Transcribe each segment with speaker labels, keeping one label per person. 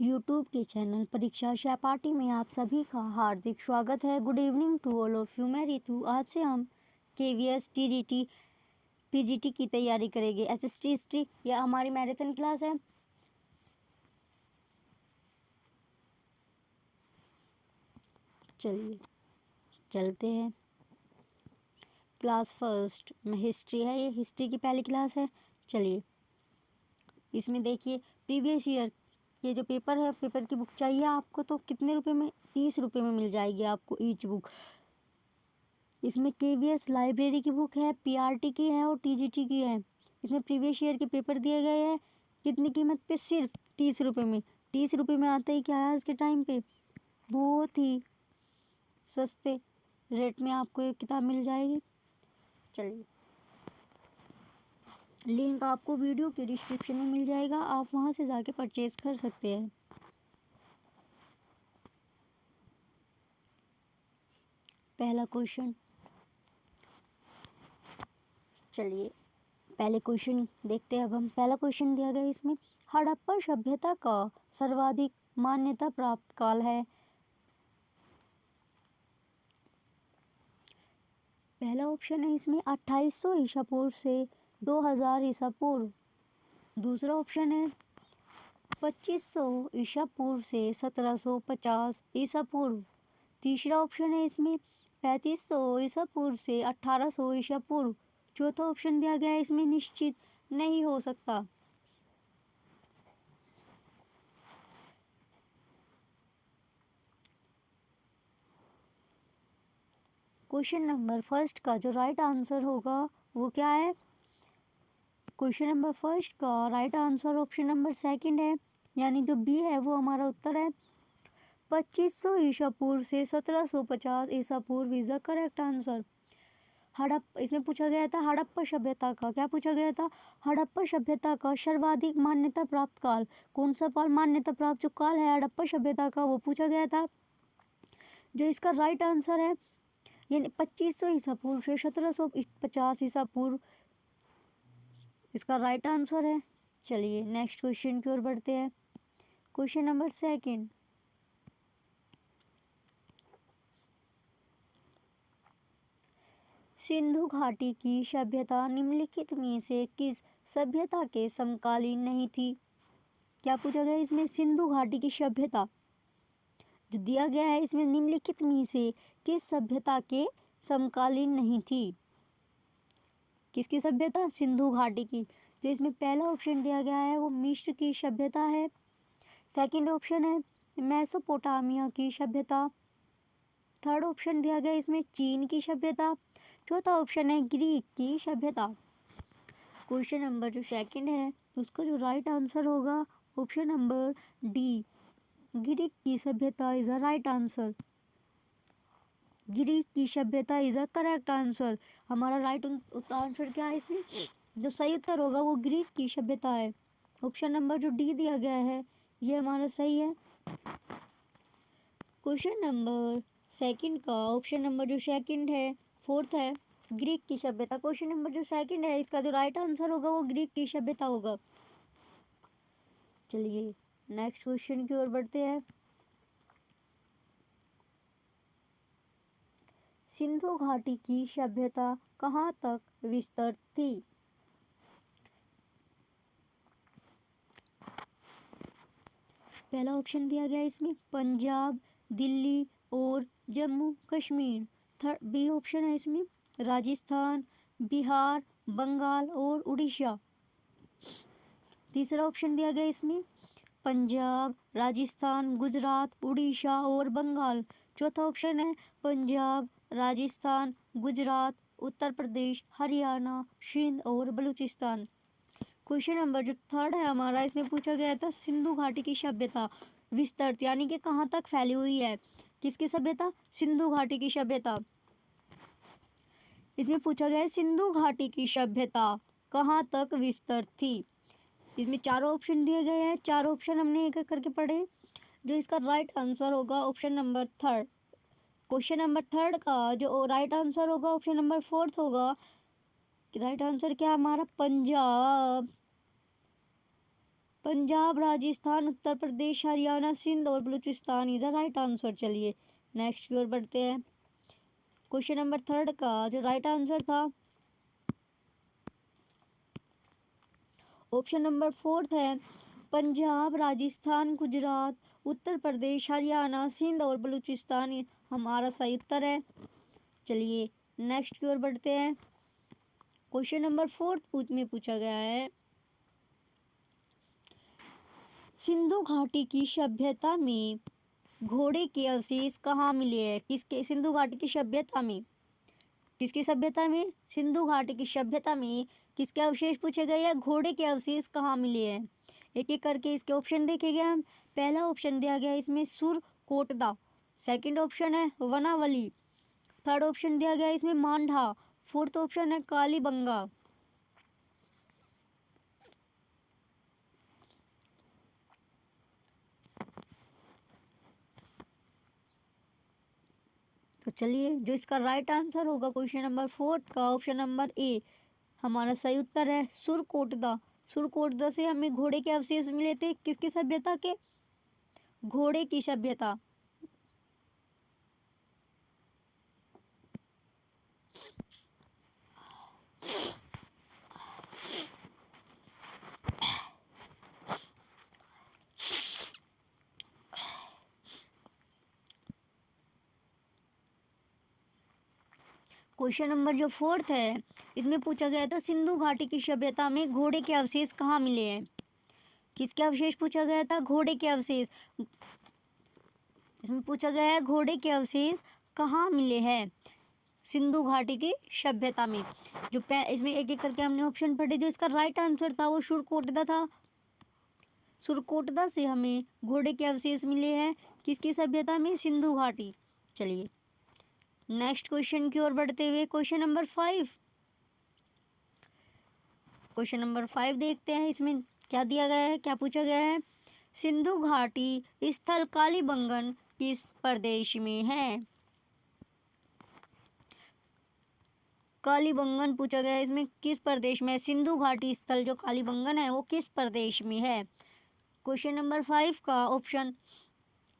Speaker 1: YouTube के channel परीक्षा सहपाठी में आप सभी का हार्दिक स्वागत है। Good evening to all of you. मैं रितु। आज से हम KVS TGT PGT की तैयारी करेंगे। SST हिस्ट्री यह हमारी मैराथन क्लास है। चलिए चलते हैं। क्लास फर्स्ट में हिस्ट्री है, ये हिस्ट्री की पहली क्लास है। चलिए इसमें देखिए प्रीवियस ईयर ये जो पेपर है, पेपर की बुक चाहिए आपको तो कितने रुपए में? 30 रुपये में मिल जाएगी आपको ईच बुक। इसमें KVS लाइब्रेरी की बुक है, PRT की है और TGT की है। इसमें प्रीवियस ईयर के पेपर दिए गए हैं। कितनी कीमत पे? सिर्फ 30 रुपये में। 30 रुपये में आता ही क्या है आज के टाइम पे, बहुत ही सस्ते रेट में आपको एक किताब मिल जाएगी। चलिए लिंक आपको वीडियो के डिस्क्रिप्शन में मिल जाएगा, आप वहाँ से जाके परचेज कर सकते हैं। पहला क्वेश्चन, चलिए पहले क्वेश्चन देखते हैं। अब हम पहला क्वेश्चन दिया गया इसमें, हड़प्पा सभ्यता का सर्वाधिक मान्यता प्राप्त काल है। पहला ऑप्शन है इसमें 2800 ईसा पूर्व से 2000 ईसा पूर्व। दूसरा ऑप्शन है 2500 ईसा पूर्व से 1750 ईसा पूर्व। तीसरा ऑप्शन है इसमें 3500 ईसा पूर्व से 1800 ईसा पूर्व। चौथा ऑप्शन दिया गया है इसमें निश्चित नहीं हो सकता। क्वेश्चन नंबर फर्स्ट का जो राइट आंसर होगा वो क्या है? क्वेश्चन नंबर फर्स्ट का right answer option number second है, यानी जो बी है वो हमारा उत्तर है। 2500 ईसा पूर्व से 1750 ईसा पूर्व इज द करेक्ट आंसर। इसमें पूछा गया था हड़प्पा सभ्यता का, क्या पूछा गया था? हड़प्पा सभ्यता का सर्वाधिक मान्यता प्राप्त काल। कौन सा काल मान्यता प्राप्त जो काल है हड़प्पा सभ्यता का, वो पूछा गया था। जो इसका राइट आंसर है यानी 2500 ईसा पूर्व से 1750 ईसा पूर्व इसका राइट आंसर है। चलिए नेक्स्ट क्वेश्चन की ओर बढ़ते हैं। क्वेश्चन नंबर सेकंड, सिंधु घाटी की सभ्यता निम्नलिखित में से किस सभ्यता के समकालीन नहीं थी? क्या पूछा गया इसमें? सिंधु घाटी की सभ्यता जो दिया गया है इसमें निम्नलिखित में से किस सभ्यता के समकालीन नहीं थी? किसकी सभ्यता? सिंधु घाटी की। जो इसमें पहला ऑप्शन दिया गया है वो मिस्र की सभ्यता है। सेकंड ऑप्शन है मेसोपोटामिया की सभ्यता। थर्ड ऑप्शन दिया गया इसमें चीन की सभ्यता। चौथा ऑप्शन है ग्रीक की सभ्यता। क्वेश्चन नंबर जो सेकंड है उसका जो राइट आंसर होगा ऑप्शन नंबर डी, ग्रीक की सभ्यता is a right answer. Greek की सभ्यता इज अ करेक्ट आंसर। हमारा राइट आंसर क्या है इसमें? जो सही उत्तर होगा वो ग्रीक की सभ्यता है। ऑप्शन नंबर जो डी दिया गया है ये हमारा सही है। क्वेश्चन नंबर सेकंड का ऑप्शन नंबर जो सेकंड है फोर्थ है ग्रीक की सभ्यता। क्वेश्चन नंबर जो सेकंड है इसका जो राइट आंसर होगा वो ग्रीक की सभ्यता होगा। चलिए नेक्स्ट क्वेश्चन की ओर बढ़ते हैं। सिंधु घाटी की सभ्यता कहाँ तक विस्तृत थी? पहला ऑप्शन दिया गया इसमें पंजाब, दिल्ली और Jammu Kashmir. Third B option है इसमें राजस्थान, बिहार, बंगाल और उड़ीसा। तीसरा ऑप्शन दिया गया इसमें पंजाब, राजस्थान, गुजरात, उड़ीसा और बंगाल। चौथा ऑप्शन है पंजाब, राजस्थान, गुजरात, उत्तर प्रदेश, हरियाणा, सिंध और बलूचिस्तान। क्वेश्चन नंबर जो थर्ड है हमारा इसमें पूछा गया था सिंधु घाटी की सभ्यता विस्तृत यानी कि कहाँ तक फैली हुई है। किसकी सभ्यता? सिंधु घाटी की सभ्यता। इसमें पूछा गया है सिंधु घाटी की सभ्यता कहाँ तक विस्तृत थी। इसमें चारों ऑप्शन दिए गए हैं, चारों ऑप्शन हमने एक एक करके पढ़े। जो इसका राइट आंसर होगा option number third. Question number third का जो राइट आंसर होगा ऑप्शन नंबर फोर्थ होगा। राइट आंसर क्या हमारा? पंजाब। पंजाब, राजस्थान, उत्तर प्रदेश, हरियाणा, सिंध और Balochistan is the right answer. चलिए नेक्स्ट की ओर बढ़ते हैं। क्वेश्चन नंबर 3 का जो राइट आंसर था ऑप्शन नंबर 4 है पंजाब, राजस्थान, गुजरात, उत्तर प्रदेश, हरियाणा, सिंध और बलूचिस्तान हमारा सही उत्तर है। चलिए नेक्स्ट की ओर बढ़ते हैं। क्वेश्चन नंबर 4 में पूछा गया है सिंधु घाटी की सभ्यता में घोड़े के अवशेष कहाँ मिले हैं? किसके सिंधु घाटी की सभ्यता में किसकी सभ्यता में सिंधु घाटी की सभ्यता में किसके अवशेष पूछे गए हैं? घोड़े के अवशेष कहाँ मिले हैं? एक एक करके इसके ऑप्शन देखेंगे हम। पहला ऑप्शन दिया गया है इसमें सुरकोटदा, सेकंड ऑप्शन है वनावली, थर्ड ऑप्शन दिया गया है इसमें मांडा, फोर्थ ऑप्शन है कालीबंगा। तो चलिए जो इसका राइट आंसर होगा क्वेश्चन नंबर 4 का ऑप्शन नंबर ए हमारा सही उत्तर है सुरकोटदा। सुरकोटदा से हमें घोड़े के अवशेष मिले थे। किसकी सभ्यता के? घोड़े की सभ्यता। क्वेश्चन नंबर जो 4 है इसमें पूछा गया था सिंधु घाटी की सभ्यता में घोड़े के अवशेष कहाँ मिले हैं? किसके अवशेष पूछा गया था? घोड़े के अवशेष। इसमें पूछा गया है घोड़े के अवशेष कहाँ मिले हैं सिंधु घाटी की सभ्यता में। जो इसमें एक एक करके हमने ऑप्शन पढ़े। जो इसका राइट आंसर था वो सुरकोटदा था। सुरकोटदा से हमें घोड़े के अवशेष मिले हैं किसकी सभ्यता में? सिंधु घाटी। चलिए नेक्स्ट क्वेश्चन की ओर बढ़ते हुए क्वेश्चन नंबर 5 देखते हैं। इसमें क्या दिया गया है, क्या पूछा गया है? सिंधु घाटी स्थल कालीबंगन किस प्रदेश में है? कालीबंगन पूछा गया है इसमें किस प्रदेश में? सिंधु घाटी स्थल जो कालीबंगन है वो किस प्रदेश में है? क्वेश्चन नंबर 5 का ऑप्शन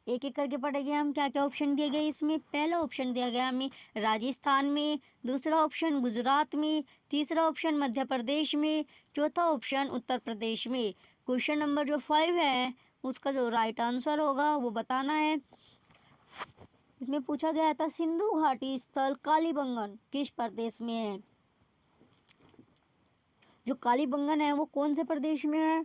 Speaker 1: एक एक करके पढ़ेंगे हम। क्या क्या ऑप्शन दिए गए इसमें? पहला ऑप्शन दिया गया हमें राजस्थान में, दूसरा ऑप्शन गुजरात में, तीसरा ऑप्शन मध्य प्रदेश में, चौथा ऑप्शन उत्तर प्रदेश में। क्वेश्चन नंबर जो 5 है उसका जो राइट आंसर होगा वो बताना है। इसमें पूछा गया था सिंधु घाटी स्थल कालीबंगन किस प्रदेश में है? जो कालीबंगन है वो कौन से प्रदेश में है?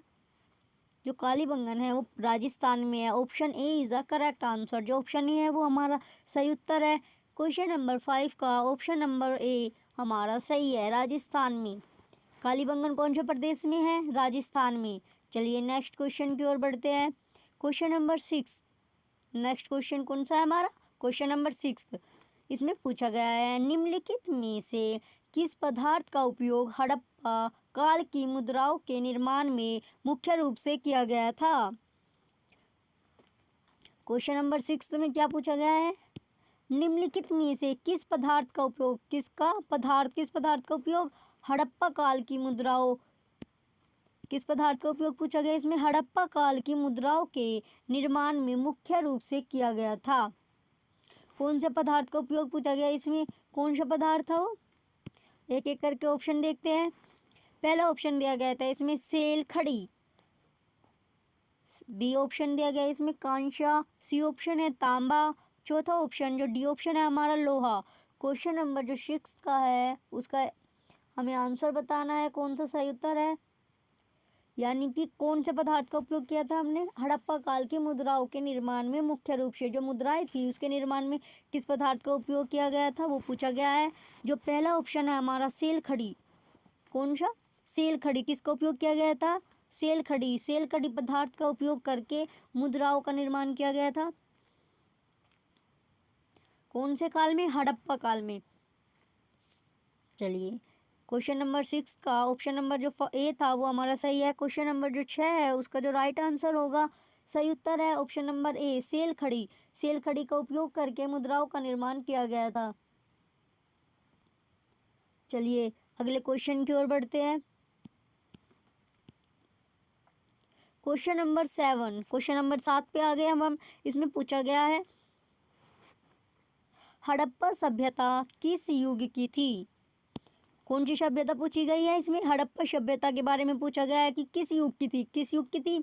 Speaker 1: जो कालीबंगन है वो राजस्थान में है। Option A is a correct answer. जो ऑप्शन ए है वो हमारा सही उत्तर है। क्वेश्चन नंबर 5 का ऑप्शन नंबर ए हमारा सही है, राजस्थान में। कालीबंगन कौन से प्रदेश में है? राजस्थान में। चलिए नेक्स्ट क्वेश्चन की ओर बढ़ते हैं। Question number 6। नेक्स्ट क्वेश्चन कौन सा है हमारा? Question number 6। इसमें पूछा गया है निम्नलिखित में से किस पदार्थ का उपयोग हड़प्पा काल की मुद्राओं के निर्माण में मुख्य रूप से किया गया था? क्वेश्चन नंबर 6 में क्या पूछा गया है? निम्नलिखित में से किस पदार्थ का उपयोग, किस पदार्थ का उपयोग हड़प्पा काल की मुद्राओं, किस पदार्थ का उपयोग पूछा गया इसमें? हड़प्पा काल की मुद्राओं के निर्माण में मुख्य रूप से किया गया था। कौन से पदार्थ का उपयोग पूछा गया इसमें? कौन सा पदार्थ था वो? एक एक करके ऑप्शन देखते हैं। पहला ऑप्शन दिया गया था इसमें सेल खड़ी, बी ऑप्शन दिया गया इसमें कांसा, सी ऑप्शन है तांबा, चौथा ऑप्शन जो डी ऑप्शन है हमारा लोहा। क्वेश्चन नंबर जो 6 का है उसका हमें आंसर बताना है कौन सा सही उत्तर है, यानी कि कौन से पदार्थ का उपयोग किया था हमने हड़प्पा काल की मुद्राओं के निर्माण में। मुख्य रूप से जो मुद्राएं थी उसके निर्माण में किस पदार्थ का उपयोग किया गया था वो पूछा गया है। जो पहला ऑप्शन है हमारा सेल खड़ी, कौन सा? सेल खड़ी। किसका उपयोग किया गया था? सेल खड़ी। सेल खड़ी पदार्थ का उपयोग करके मुद्राओं का निर्माण किया गया था। कौन से काल में? हड़प्पा काल में। चलिए क्वेश्चन नंबर 6 का ऑप्शन नंबर जो ए था वो हमारा सही है। क्वेश्चन नंबर जो 6 है उसका जो राइट आंसर होगा, सही उत्तर है ऑप्शन नंबर ए सेल खड़ी। सेल खड़ी का उपयोग करके मुद्राओं का निर्माण किया गया था। चलिए अगले क्वेश्चन की ओर बढ़ते हैं। क्वेश्चन नंबर 7, क्वेश्चन नंबर 7 पे आ गए हम। इसमें पूछा गया है हड़प्पा सभ्यता किस युग की थी। कौन सी सभ्यता पूछी गई है इसमें? हड़प्पा सभ्यता के बारे में पूछा गया है कि किस युग की थी, किस युग की थी।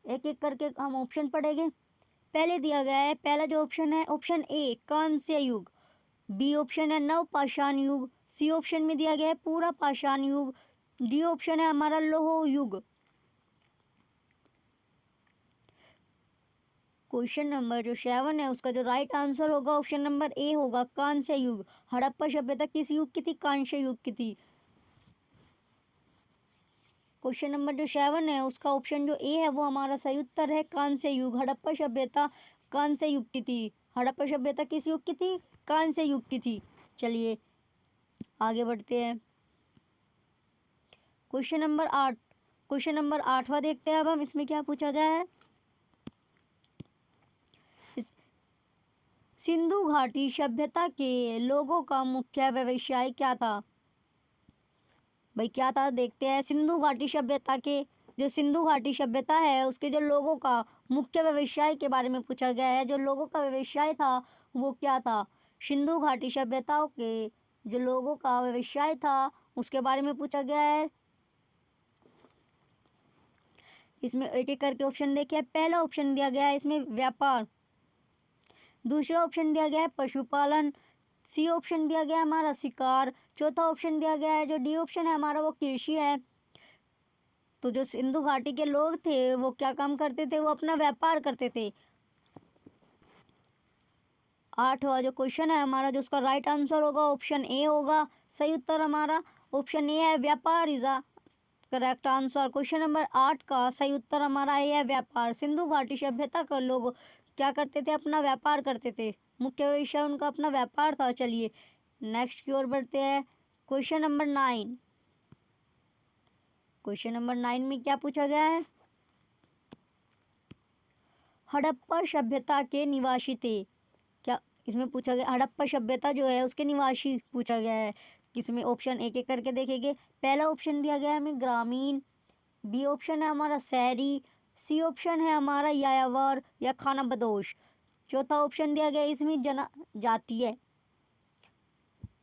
Speaker 1: एक एक करके हम ऑप्शन पढ़ेंगे। पहले दिया गया है, पहला जो ऑप्शन है ऑप्शन ए कांस्य युग, बी ऑप्शन है नवपाषाण युग, सी ऑप्शन में दिया गया है पूरा पाषाण युग, डी ऑप्शन है हमारा लौह युग। क्वेश्चन नंबर जो 7 है उसका जो राइट आंसर होगा ऑप्शन नंबर ए होगा कांस्य युग। हड़प्पा सभ्यता किस युग की थी? कांस्य युग की थी। क्वेश्चन नंबर जो 7 है उसका ऑप्शन जो ए है वो हमारा सही उत्तर है कांस्य युग। हड़प्पा सभ्यता कांस्य युग की थी। हड़प्पा सभ्यता किस युग की थी? कांस्य युग की थी। चलिए आगे बढ़ते हैं। क्वेश्चन नंबर 8, क्वेश्चन नंबर 8वां देखते हैं अब हम। इसमें क्या पूछा गया है? सिंधु घाटी सभ्यता के लोगों का मुख्य व्यवसाय क्या था? भाई क्या था देखते हैं। सिंधु घाटी सभ्यता के जो सिंधु घाटी सभ्यता है उसके जो लोगों का मुख्य व्यवसाय के बारे में पूछा गया है। जो लोगों का व्यवसाय था वो क्या था? सिंधु घाटी सभ्यताओं के जो लोगों का व्यवसाय था उसके बारे में पूछा गया है। इसमें एक एक करके ऑप्शन देखिए। पहला ऑप्शन दिया गया है इसमें व्यापार, दूसरा ऑप्शन दिया गया है पशुपालन, सी ऑप्शन दिया गया है हमारा शिकार, चौथा ऑप्शन दिया गया है जो डी ऑप्शन है हमारा वो कृषि है। तो जो सिंधु घाटी के लोग थे वो क्या काम करते थे? वो अपना व्यापार करते थे। 8वां जो क्वेश्चन है हमारा जो उसका राइट आंसर होगा ऑप्शन ए होगा। सही उत्तर हमारा ऑप्शन ए है, व्यापार is a correct answer. Question number 8 का सही उत्तर हमारा ए है, व्यापार। सिंधु घाटी सभ्यता का लोग क्या करते थे? अपना व्यापार करते थे। मुख्य विषय उनका अपना व्यापार था। चलिए नेक्स्ट की ओर बढ़ते हैं। क्वेश्चन नंबर 9, क्वेश्चन नंबर 9 में क्या पूछा गया है? हड़प्पा सभ्यता के निवासी थे। क्या इसमें पूछा गया? हड़प्पा सभ्यता जो है उसके निवासी पूछा गया है। इसमें ऑप्शन एक एक करके देखेंगे। पहला ऑप्शन दिया गया है हमें ग्रामीण, बी ऑप्शन है हमारा शहरी, सी ऑप्शन है हमारा यायावर या खाना बदोश, चौथा ऑप्शन दिया गया इसमें जनजातीय।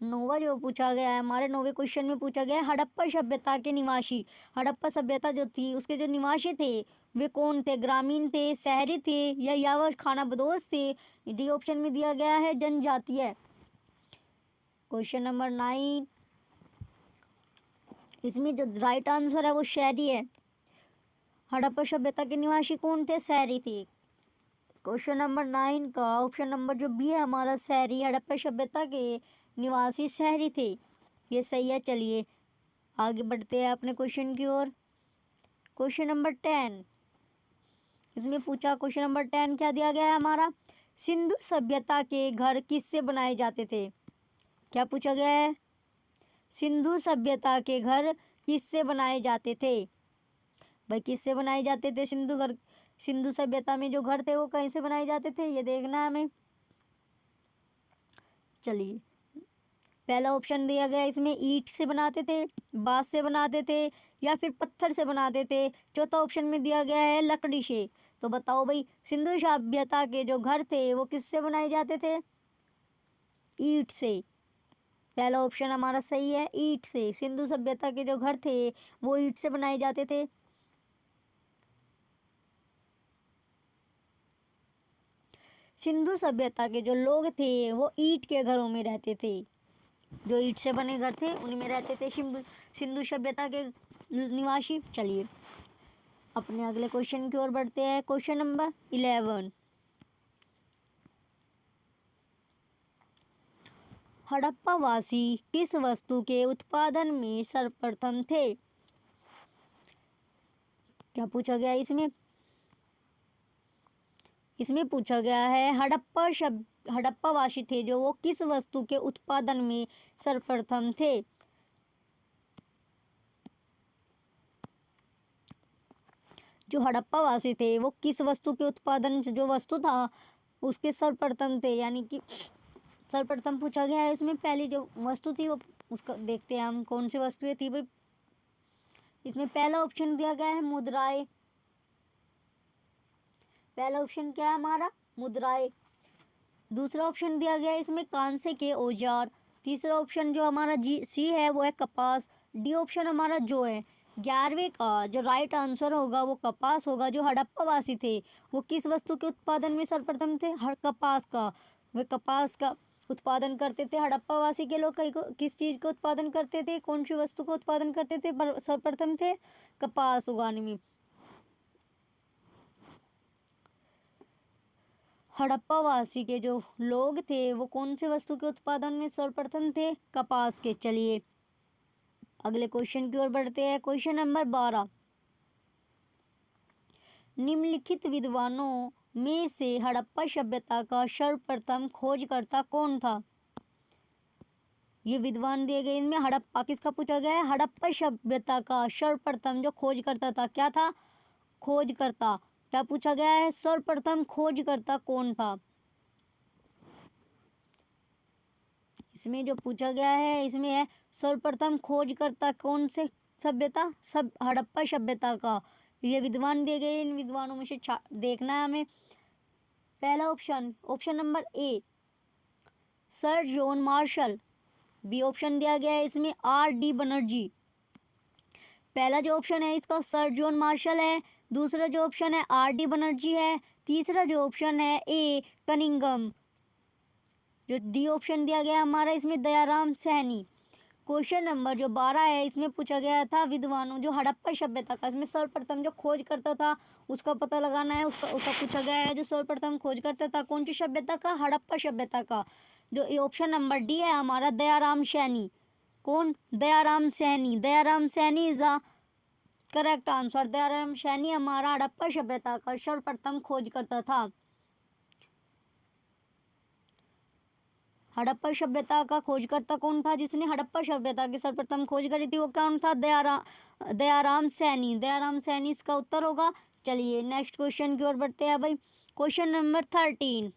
Speaker 1: नौवा जो पूछा गया है हमारे 9वें क्वेश्चन में पूछा गया है हड़प्पा सभ्यता के निवासी। हड़प्पा सभ्यता जो थी उसके जो निवासी थे वे कौन थे? ग्रामीण थे, शहरी थे या यावर खाना बदोश थे? डी ऑप्शन में दिया गया है जनजातीय। क्वेश्चन नंबर 9 इसमें जो राइट आंसर है वो शहरी है। हड़प्पा सभ्यता के निवासी कौन थे? शहरी थे। क्वेश्चन नंबर 9 का ऑप्शन नंबर जो बी है हमारा शहरी। हड़प्पा सभ्यता के निवासी शहरी थे, ये सही है। चलिए आगे बढ़ते हैं अपने क्वेश्चन की ओर। क्वेश्चन नंबर 10 इसमें पूछा, क्वेश्चन नंबर 10 क्या दिया गया है हमारा? सिंधु सभ्यता के घर किससे बनाए जाते थे? क्या पूछा गया है? सिंधु सभ्यता के घर किससे बनाए जाते थे? भाई किससे बनाए जाते थे सिंधु सभ्यता में जो घर थे वो कहीं से बनाए जाते थे ये देखना है हमें। चलिए पहला ऑप्शन दिया गया इसमें ईंट से बनाते थे, बांस से बनाते थे या फिर पत्थर से बनाते थे। चौथा ऑप्शन में दिया गया है लकड़ी से। तो बताओ भाई सिंधु सभ्यता के जो घर थे वो किससे बनाए जाते थे? ईंट से। पहला ऑप्शन हमारा सही है, ईंट से। सिंधु सभ्यता के जो घर थे वो ईंट से बनाए जाते थे। सिंधु सभ्यता के जो लोग थे वो ईंट के घरों में रहते थे। जो ईंट से बने घर थे उन्हीं में रहते थे सिंधु सभ्यता के निवासी। चलिए अपने अगले क्वेश्चन की ओर बढ़ते हैं। क्वेश्चन नंबर 11, हड़प्पा वासी किस वस्तु के उत्पादन में सर्वप्रथम थे? क्या पूछा गया इसमें? इसमें पूछा गया है हड़प्पा वासी थे जो वो किस वस्तु के उत्पादन में सर्वप्रथम थे? जो हड़प्पा वासी थे वो किस वस्तु के उत्पादन जो वस्तु था उसके सर्वप्रथम थे, यानी कि सर्वप्रथम पूछा गया है। इसमें पहली जो वस्तु थी वो उसका देखते हैं हम कौन सी वस्तु थी भाई। इसमें पहला ऑप्शन दिया गया है मुद्राएं। पहला ऑप्शन क्या है हमारा? मुद्राएं। दूसरा ऑप्शन दिया गया है इसमें कांसे के औजार। तीसरा ऑप्शन जो हमारा सी है वो है कपास। डी ऑप्शन हमारा जो है 11वें का जो राइट आंसर होगा वो कपास होगा। जो हड़प्पा वासी थे वो किस वस्तु के उत्पादन में सर्वप्रथम थे? कपास का। वे कपास का उत्पादन करते थे। हड़प्पा वासी के लोग किस चीज़ का उत्पादन करते थे? कौन सी वस्तु का उत्पादन करते थे? सर्वप्रथम थे कपास उगाने में। हड़प्पा वासी के जो लोग थे वो कौन से वस्तु के उत्पादन में सर्वप्रथम थे? कपास के। चलिए अगले क्वेश्चन की ओर बढ़ते हैं। क्वेश्चन नंबर 12, निम्नलिखित विद्वानों में से हड़प्पा सभ्यता का सर्वप्रथम खोजकर्ता कौन था? ये विद्वान दिए गए, इनमें हड़प्पा किसका पूछा गया है? हड़प्पा सभ्यता का सर्वप्रथम जो खोजकर्ता था, क्या था? खोजकर्ता। क्या पूछा गया है? सर्वप्रथम खोजकर्ता कौन था? इसमें जो पूछा गया है इसमें है सर्वप्रथम खोजकर्ता कौन से सभ्यता? हड़प्पा सभ्यता का। ये विद्वान दिए गए, इन विद्वानों में से देखना है हमें। पहला option number A sir John Marshall. B option दिया गया है इसमें R.D. बनर्जी। पहला जो ऑप्शन है इसका सर जॉन मार्शल है। दूसरा जो ऑप्शन है R.D. बनर्जी है। तीसरा जो ऑप्शन है ए कनिंगम। जो डी ऑप्शन दिया गया हमारा इसमें दयाराम सैनी। क्वेश्चन नंबर जो 12 है इसमें पूछा गया था विद्वानों जो हड़प्पा सभ्यता का, इसमें सर्वप्रथम जो खोज करता था उसका पता लगाना है। उसका पूछा गया है जो सर्वप्रथम खोज करता था कौन सी सभ्यता का? हड़प्पा सभ्यता का। जो ये ऑप्शन नंबर डी है हमारा दयाराम सैनी। कौन? Dayaram Saini. Dayaram Saini is a correct answer. Dayaram Saini हमारा हड़प्पा सभ्यता का सर्वप्रथम खोज करता था। हड़प्पा सभ्यता का खोजकर्ता कौन था? जिसने हड़प्पा सभ्यता की सर्वप्रथम खोज करी थी वो कौन था? दयाराम सैनी। दयाराम सैनी इसका उत्तर होगा। चलिए नेक्स्ट क्वेश्चन की ओर बढ़ते हैं भाई। क्वेश्चन नंबर 13,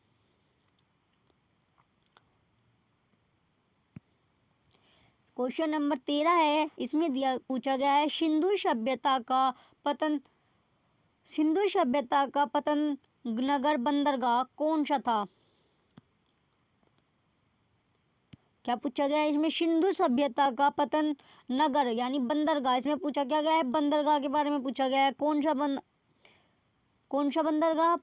Speaker 1: क्वेश्चन नंबर 13 है इसमें पूछा गया है सिंधु सभ्यता का पतन नगर बंदरगाह कौन सा था? क्या पूछा गया है इसमें? सिंधु सभ्यता का पतन नगर यानी बंदरगाह। इसमें पूछा क्या गया है? बंदरगाह के बारे में पूछा गया है। कौन सा बंदरगाह?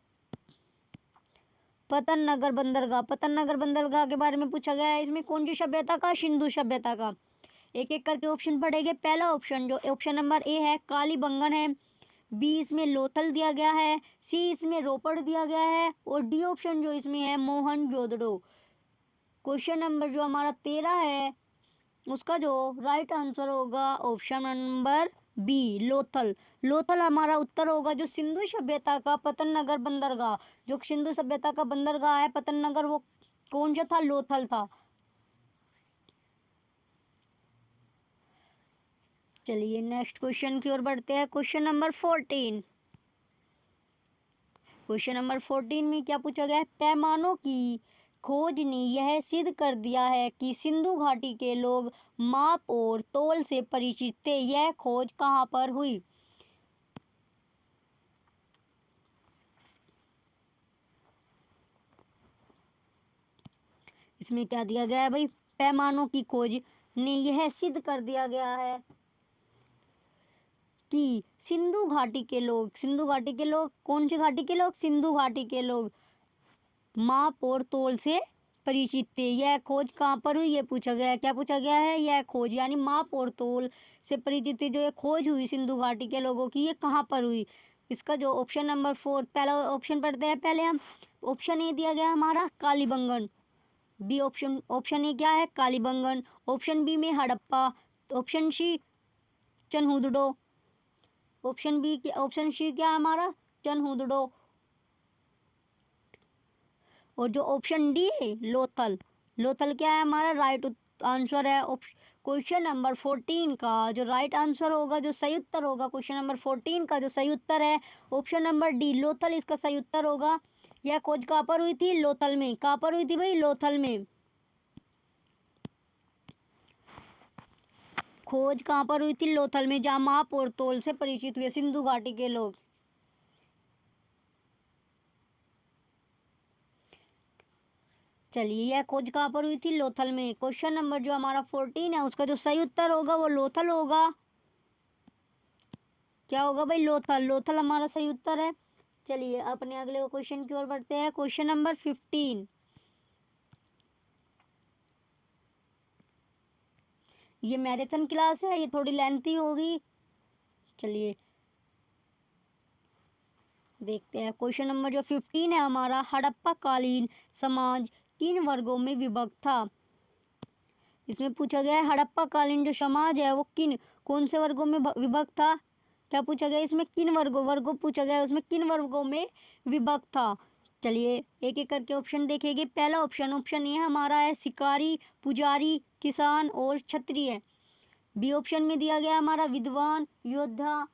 Speaker 1: पतन नगर बंदरगाह। पतन नगर बंदरगाह के बारे में पूछा गया है। इसमें कौन सी सभ्यता का? सिंधु सभ्यता का। एक एक करके ऑप्शन पढ़ेंगे। पहला ऑप्शन जो ऑप्शन नंबर ए है कालीबंगन है। बी इसमें लोथल दिया गया है। सी इसमें रोपड़ दिया गया है। और डी ऑप्शन जो इसमें है मोहनजोदड़ो। क्वेश्चन नंबर जो हमारा 13 है उसका जो राइट आंसर होगा option number B Lothal. Lothal हमारा उत्तर होगा। जो सिंधु सभ्यता का पतन नगर बंदरगाह, जो सिंधु सभ्यता का बंदरगाह है पतन नगर, वो कौन सा था? लोथल था। चलिए नेक्स्ट क्वेश्चन की ओर बढ़ते हैं। क्वेश्चन नंबर 14, क्वेश्चन नंबर 14 में क्या पूछा गया है? पैमानों की खोज ने यह सिद्ध कर दिया है कि सिंधु घाटी के लोग माप और तौल से परिचित थे। यह खोज कहाँ पर हुई? इसमें क्या दिया गया है भाई? पैमानों की खोज ने यह सिद्ध कर दिया गया है कि सिंधु घाटी के लोग कौन सी घाटी के लोग? सिंधु घाटी के लोग माप और तौल से परिचित थे। यह खोज कहाँ पर हुई? ये पूछा गया है। क्या पूछा गया है? यह खोज यानी माप और तौल से परिचित थे। जो ये खोज हुई सिंधु घाटी के लोगों की, ये कहाँ पर हुई? इसका जो ऑप्शन नंबर 4 पहला ऑप्शन पढ़ते हैं पहले हम। ऑप्शन ए दिया गया हमारा कालीबंगन। बी ऑप्शन ए क्या है? कालीबंगन। ऑप्शन बी में Harappa. Option C Chanhudaro. Option C क्या है हमारा? चनहुदड़ो। और जो ऑप्शन डी है लोथल। लोथल क्या है हमारा? राइट आंसर है। क्वेश्चन नंबर 14 का जो राइट आंसर होगा, जो सही उत्तर होगा क्वेश्चन नंबर 14 का जो सही उत्तर है ऑप्शन नंबर डी लोथल, इसका सही उत्तर होगा। यह खोज कहाँ पर हुई थी? लोथल में। कहाँ पर हुई थी भाई? लोथल में। खोज कहाँ पर हुई थी? लोथल में, जहाँ माप और तौल से परिचित हुए सिंधु घाटी के लोग। चलिए, यह खोज कहाँ पर हुई थी? लोथल में। क्वेश्चन नंबर जो हमारा 14 है उसका जो सही उत्तर होगा वो लोथल होगा। क्या होगा भाई? लोथल। लोथल हमारा सही उत्तर है। चलिए अपने अगले क्वेश्चन की ओर बढ़ते हैं। Question number 15। ये मैराथन क्लास है, ये थोड़ी लेंथी होगी। चलिए देखते हैं। क्वेश्चन नंबर जो 15 है हमारा, हड़प्पा कालीन समाज किन वर्गों में विभक्त था? इसमें पूछा गया है हड़प्पा कालीन जो समाज है वो कौन से वर्गों में विभक्त था? क्या पूछा गया इसमें? किन वर्गों पूछा गया है, उसमें किन वर्गों में विभक्त था? चलिए एक एक करके ऑप्शन देखेंगे। पहला ऑप्शन ये हमारा है शिकारी, पुजारी, किसान और क्षत्रिय। बी ऑप्शन में दिया गया हमारा विद्वान, योद्धा।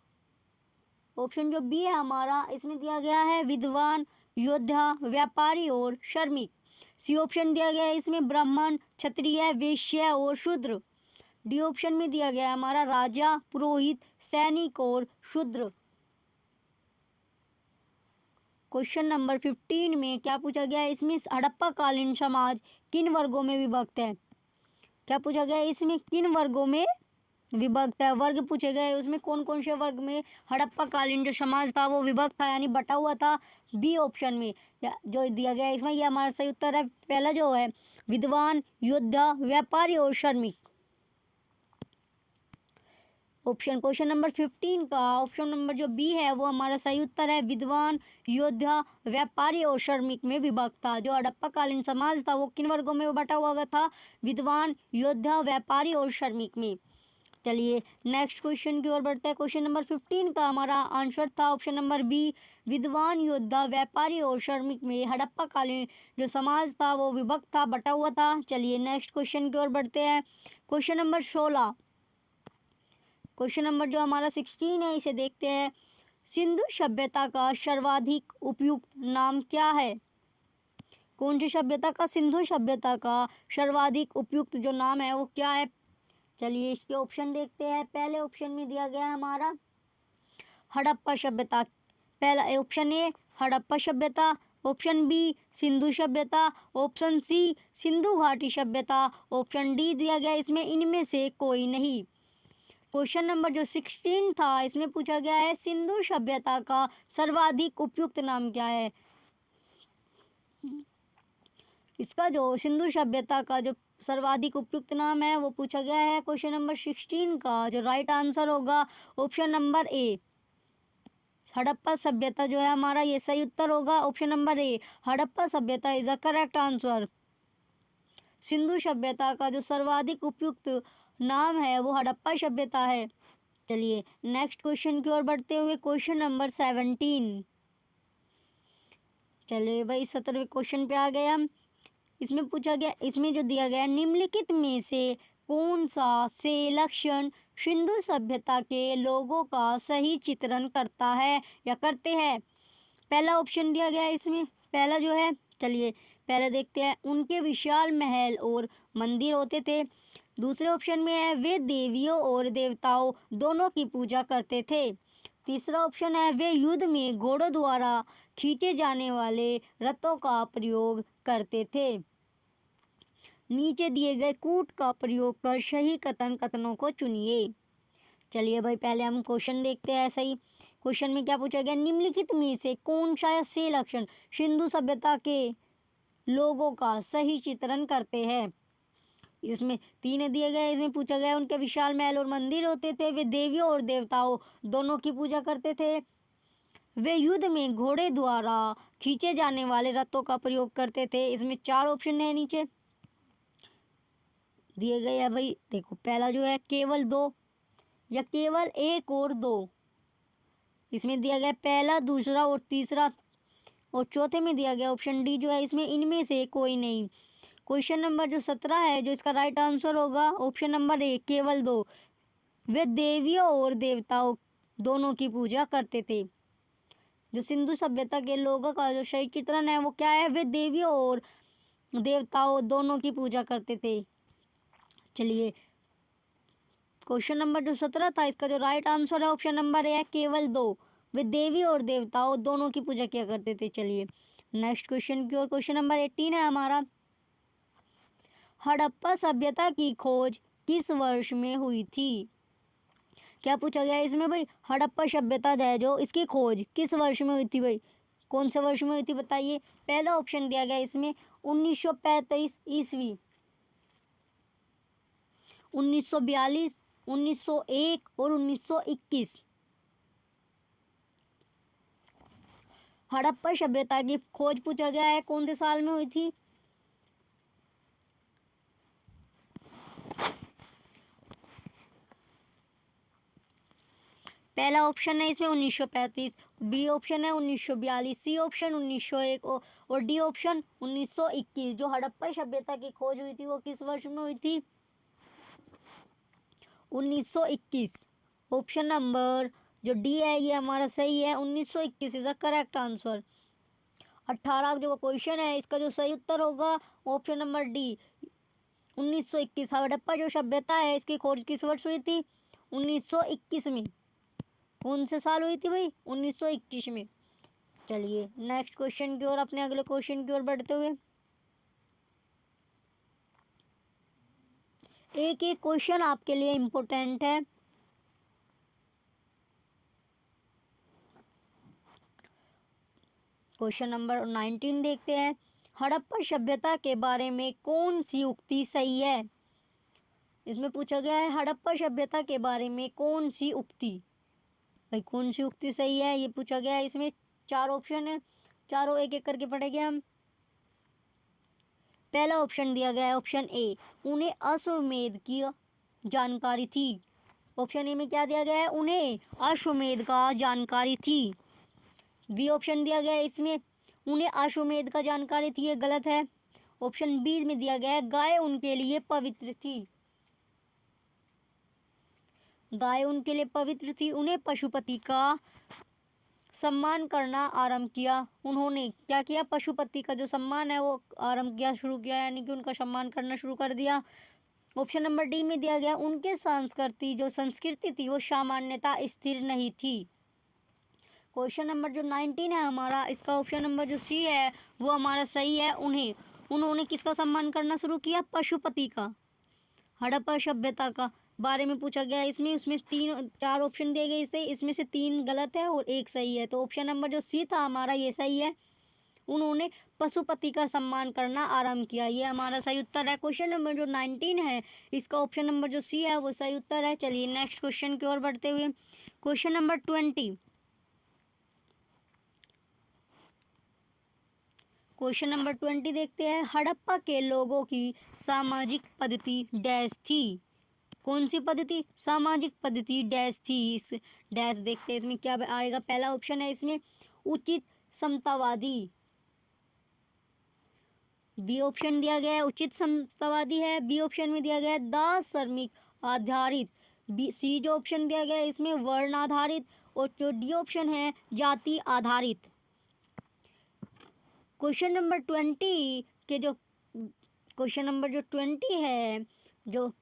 Speaker 1: ऑप्शन जो बी है हमारा, इसमें दिया गया है विद्वान, योद्धा, व्यापारी और श्रमिक। सी ऑप्शन दिया गया है इसमें ब्राह्मण, क्षत्रिय, वैश्य और शूद्र। डी ऑप्शन में दिया गया है हमारा राजा, पुरोहित, सैनिक और शूद्र। क्वेश्चन नंबर 15 में क्या पूछा गया है? इसमें हड़प्पा कालीन समाज किन वर्गों में विभक्त है? क्या पूछा गया है इसमें? किन वर्गों में विभक्त है? वर्ग पूछे गए, उसमें कौन कौन से वर्ग में हड़प्पा कालीन जो समाज था वो विभक्त था, यानी बटा हुआ था? बी ऑप्शन में जो दिया गया है इसमें, ये हमारा सही उत्तर है। पहला जो है विद्वान, योद्धा, व्यापारी और श्रमिक। क्वेश्चन नंबर 15 का ऑप्शन नंबर जो बी है वो हमारा सही उत्तर है। विद्वान, योद्धा, व्यापारी और श्रमिक में विभक्त था। जो हड़प्पा कालीन समाज था वो किन वर्गों में बटा हुआ था? विद्वान, योद्धा, व्यापारी और श्रमिक में। चलिए नेक्स्ट क्वेश्चन की ओर बढ़ते हैं। क्वेश्चन नंबर 15 का हमारा आंसर था ऑप्शन नंबर बी, विद्वान, योद्धा, व्यापारी और श्रमिक में हड़प्पा कालीन जो समाज था वो विभक्त था, बटा हुआ था। चलिए नेक्स्ट क्वेश्चन की ओर बढ़ते हैं। Question number 16। क्वेश्चन नंबर जो हमारा 16 है इसे देखते हैं। सिंधु सभ्यता का सर्वाधिक उपयुक्त नाम क्या है? कौन सी सभ्यता का? सिंधु सभ्यता का सर्वाधिक उपयुक्त जो नाम है वो क्या है? चलिए इसके ऑप्शन देखते हैं। पहले ऑप्शन में दिया गया है हमारा हड़प्पा सभ्यता। पहला ऑप्शन ए हड़प्पा सभ्यता, ऑप्शन बी सिंधु सभ्यता, ऑप्शन सी सिंधु घाटी सभ्यता, ऑप्शन डी दिया गया इसमें इनमें से कोई नहीं। क्वेश्चन नंबर जो 16 था इसमें पूछा गया है सिंधु सभ्यता का सर्वाधिक उपयुक्त नाम क्या है? इसका जो सिंधु सभ्यता का जो सर्वाधिक उपयुक्त नाम है वो पूछा गया है। क्वेश्चन नंबर 16 का जो राइट आंसर होगा ऑप्शन नंबर ए, हड़प्पा सभ्यता जो है हमारा, ये सही उत्तर होगा। ऑप्शन नंबर ए, हड़प्पा सभ्यता is a correct answer. Sindhu सभ्यता का जो सर्वाधिक उपयुक्त नाम है वो हड़प्पा सभ्यता है। चलिए नेक्स्ट क्वेश्चन की ओर बढ़ते हुए क्वेश्चन नंबर 17। चलिए भाई 17वें क्वेश्चन पे आ गए हम। इसमें पूछा गया, इसमें जो दिया गया निम्नलिखित में से कौन सा से लक्षण सिंधु सभ्यता के लोगों का सही चित्रण करता है या करते हैं? पहला ऑप्शन दिया गया है इसमें, पहला जो है, चलिए पहले देखते हैं। उनके विशाल महल और मंदिर होते थे। दूसरे ऑप्शन में है वे देवियों और देवताओं दोनों की पूजा करते थे। तीसरा ऑप्शन है वे युद्ध में घोड़ों द्वारा खींचे जाने वाले रथों का प्रयोग करते थे। नीचे दिए गए कूट का प्रयोग कर सही कथनों को चुनिए। चलिए भाई पहले हम क्वेश्चन देखते हैं। सही क्वेश्चन में क्या पूछा गया? निम्नलिखित में से कौन सा से लक्षण सिंधु सभ्यता के लोगों का सही चित्रण करते हैं? इसमें तीन दिए गए। इसमें पूछा गया उनके विशाल महल और मंदिर होते थे, वे देवियों और देवताओं दोनों की पूजा करते थे, वे युद्ध में घोड़े द्वारा खींचे जाने वाले रथों का प्रयोग करते थे। इसमें चार ऑप्शन है नीचे दिए गए हैं भाई। देखो पहला जो है केवल दो या केवल एक और दो। इसमें दिया गया पहला, दूसरा और तीसरा, और चौथे में दिया गया ऑप्शन डी जो है इसमें इनमें से कोई नहीं। क्वेश्चन नंबर जो 17 है जो इसका राइट आंसर होगा ऑप्शन नंबर ए, केवल दो। वे देवियों और देवताओं दोनों की पूजा करते थे। जो सिंधु सभ्यता के लोगों का जो सही चित्रण है वो क्या है? वे देवियों और देवताओं दोनों की पूजा करते थे। चलिए क्वेश्चन नंबर जो 17 था, इसका जो राइट आंसर है ऑप्शन नंबर ए है केवल 2। वे देवी और देवताओं दोनों की पूजा किया करते थे। चलिए नेक्स्ट क्वेश्चन की ओर। क्वेश्चन नंबर 18 है हमारा, हड़प्पा सभ्यता की खोज किस वर्ष में हुई थी? क्या पूछा गया है इसमें भाई, हड़प्पा सभ्यता है जो, इसकी खोज किस वर्ष में हुई थी भाई, कौन से वर्ष में हुई थी बताइए। पहला ऑप्शन दिया गया इसमें 1935 ईस्वी, 1942, 1901 और 1921। हड़प्पा सभ्यता की खोज पूछा गया है कौन से साल में हुई थी? पहला ऑप्शन है इसमें 1935, बी ऑप्शन है 1942, सी ऑप्शन 1901 और डी ऑप्शन 1921। जो हड़प्पा सभ्यता की खोज हुई थी वो किस वर्ष में हुई थी? 1921। ऑप्शन नंबर जो डी है ये हमारा सही है, 1921 इज अ करेक्ट आंसर। 18 जो क्वेश्चन है इसका जो सही उत्तर होगा ऑप्शन नंबर डी, 1921। हड़प्पा जो सभ्यता है इसकी खोज किस वर्ष हुई थी? 1921 में। कौन से साल हुई थी भाई? 1921 में। चलिए नेक्स्ट क्वेश्चन की ओर, अपने अगले क्वेश्चन की ओर बढ़ते हुए, एक एक क्वेश्चन आपके लिए इम्पोर्टेंट है। क्वेश्चन नंबर 19 देखते हैं, हड़प्पा सभ्यता के बारे में कौन सी उक्ति सही है? इसमें पूछा गया है हड़प्पा सभ्यता के बारे में कौन सी उक्ति, भाई कौन सी उक्ति सही है ये पूछा गया है। इसमें 4 ऑप्शन है, चारों एक एक करके पढ़ेंगे हम। पहला ऑप्शन दिया गया है ऑप्शन ए, उन्हें अश्वमेध की जानकारी थी। ऑप्शन ए में क्या दिया गया है? उन्हें अश्वमेध का जानकारी थी। बी ऑप्शन दिया गया है इसमें, उन्हें अश्वमेध का जानकारी थी, ये गलत है। ऑप्शन बी में दिया गया है गाय उनके लिए पवित्र थी। गाय उनके लिए पवित्र थी, उन्हें पशुपति का सम्मान करना आरंभ किया। उन्होंने क्या किया? पशुपति का जो सम्मान है वो आरंभ किया, शुरू किया, यानी कि उनका सम्मान करना शुरू कर दिया। ऑप्शन नंबर डी में दिया गया उनके संस्कृति थी वो सामान्यता स्थिर नहीं थी। क्वेश्चन नंबर जो 19 है हमारा, इसका ऑप्शन नंबर जो सी है वो हमारा सही है। उन्होंने किसका सम्मान करना शुरू किया? पशुपति का। हड़प्पा सभ्यता का बारे में पूछा गया है इसमें, उसमें 4 ऑप्शन दिए गए थे, इसमें से 3 गलत है और 1 सही है। तो ऑप्शन नंबर जो सी था हमारा ये सही है, उन्होंने पशुपति का सम्मान करना आरंभ किया, ये हमारा सही उत्तर है। क्वेश्चन नंबर जो 19 है इसका ऑप्शन नंबर जो सी है वो सही उत्तर है। चलिए नेक्स्ट क्वेश्चन की ओर बढ़ते हुए, क्वेश्चन नंबर 20। क्वेश्चन नंबर 20 देखते हैं, हड़प्पा के लोगों की सामाजिक पद्धति डैश थी। कौन सी पद्धति? सामाजिक पद्धति डैश थी। इस डैश देखते हैं इसमें क्या आएगा। पहला ऑप्शन है इसमें उचित समतावादी, बी ऑप्शन दिया गया है उचित समतावादी है, बी ऑप्शन में दिया गया है दास श्रमिक आधारित, बी सी जो ऑप्शन दिया गया है इसमें वर्ण आधारित, और जो डी ऑप्शन है जाति आधारित। क्वेश्चन नंबर 20 के जो क्वेश्चन नंबर जो 20 है, जो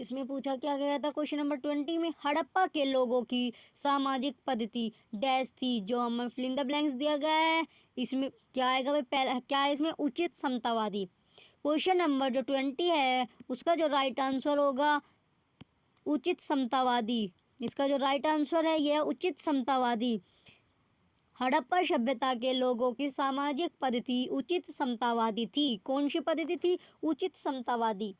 Speaker 1: इसमें पूछा क्या गया था क्वेश्चन नंबर 20 में, हड़प्पा के लोगों की सामाजिक पद्धति डैश थी। जो हमें फिल इन द ब्लैंक्स दिया गया है इसमें क्या आएगा भाई? पहला क्या है इसमें? उचित समतावादी। क्वेश्चन नंबर जो 20 है उसका जो राइट आंसर होगा उचित समतावादी। इसका जो राइट आंसर है यह उचित समतावादी। हड़प्पा सभ्यता के लोगों की सामाजिक पद्धति उचित समतावादी थी। कौन सी पद्धति थी? उचित समतावादी।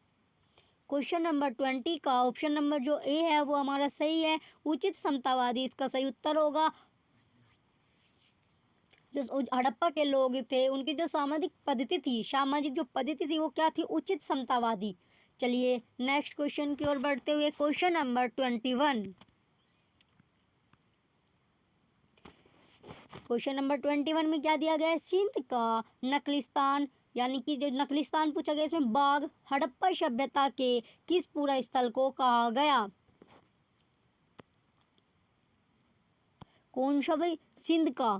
Speaker 1: क्वेश्चन नंबर 20 का ऑप्शन नंबर जो ए है वो हमारा सही है, उचित समतावादी इसका सही उत्तर होगा। जो हड़प्पा के लोग थे उनकी जो सामाजिक जो पद्धति थी वो क्या थी? उचित समतावादी। चलिए नेक्स्ट क्वेश्चन की ओर बढ़ते हुए, क्वेश्चन नंबर 21। क्वेश्चन नंबर 21 में क्या दिया गया है? सिंध का नकलिस्तान, यानी कि जो नकलिस्तान पूछा गया इसमें बाघ हड़प्पा सभ्यता के किस पूरा स्थल को कहा गया? कौन सा भाई? सिंध का।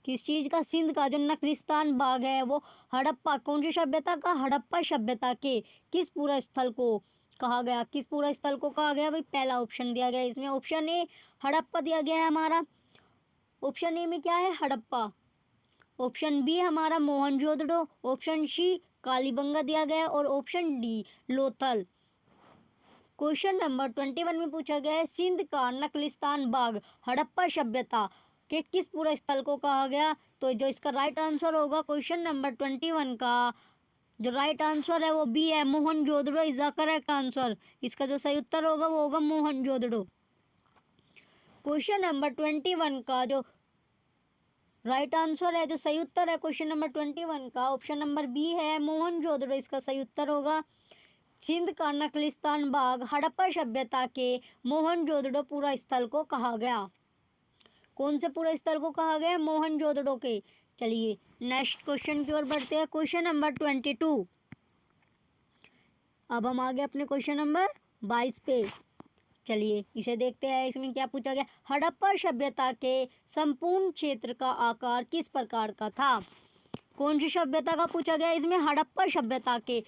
Speaker 1: किस चीज का? सिंध का जो नकलिस्तान बाग है वो हड़प्पा, कौन सी सभ्यता का? हड़प्पा सभ्यता के किस पूरा स्थल को कहा गया? किस पूरा स्थल को कहा गया भाई? पहला ऑप्शन दिया गया इसमें, ऑप्शन ए हड़प्पा दिया गया है हमारा। ऑप्शन ए में क्या है? हड़प्पा। ऑप्शन बी हमारा मोहनजोदड़ो, ऑप्शन सी कालीबंगा दिया गया और option D Lothal. Question number 21 में पूछा गया है सिंध का नकलिस्तान बाग हड़प्पा सभ्यता के किस पूरा स्थल को कहा गया? तो जो इसका राइट आंसर होगा क्वेश्चन नंबर 21 का जो राइट आंसर है वो बी है, Mohenjodaro is the correct answer. इसका जो सही उत्तर होगा वो होगा मोहनजोदड़ो। क्वेश्चन नंबर 21 का जो राइट आंसर है, जो सही उत्तर है क्वेश्चन नंबर 21 का, ऑप्शन नंबर बी है, मोहनजोदड़ो इसका सही उत्तर होगा। सिंध का नकलिस्तान बाग हड़प्पा सभ्यता के मोहनजोदड़ो पूरा स्थल को कहा गया। कौन से पूरा स्थल को कहा गया? मोहनजोदड़ो के। चलिए नेक्स्ट क्वेश्चन की ओर बढ़ते हैं, क्वेश्चन नंबर 22। अब हम आ गए अपने क्वेश्चन नंबर 22 पे। चलिए इसे देखते हैं, इसमें क्या पूछा गया? हड़प्पा सभ्यता के संपूर्ण क्षेत्र का आकार किस प्रकार का था? कौन सी सभ्यता का पूछा गया? इसमें हड़प्पा सभ्यता के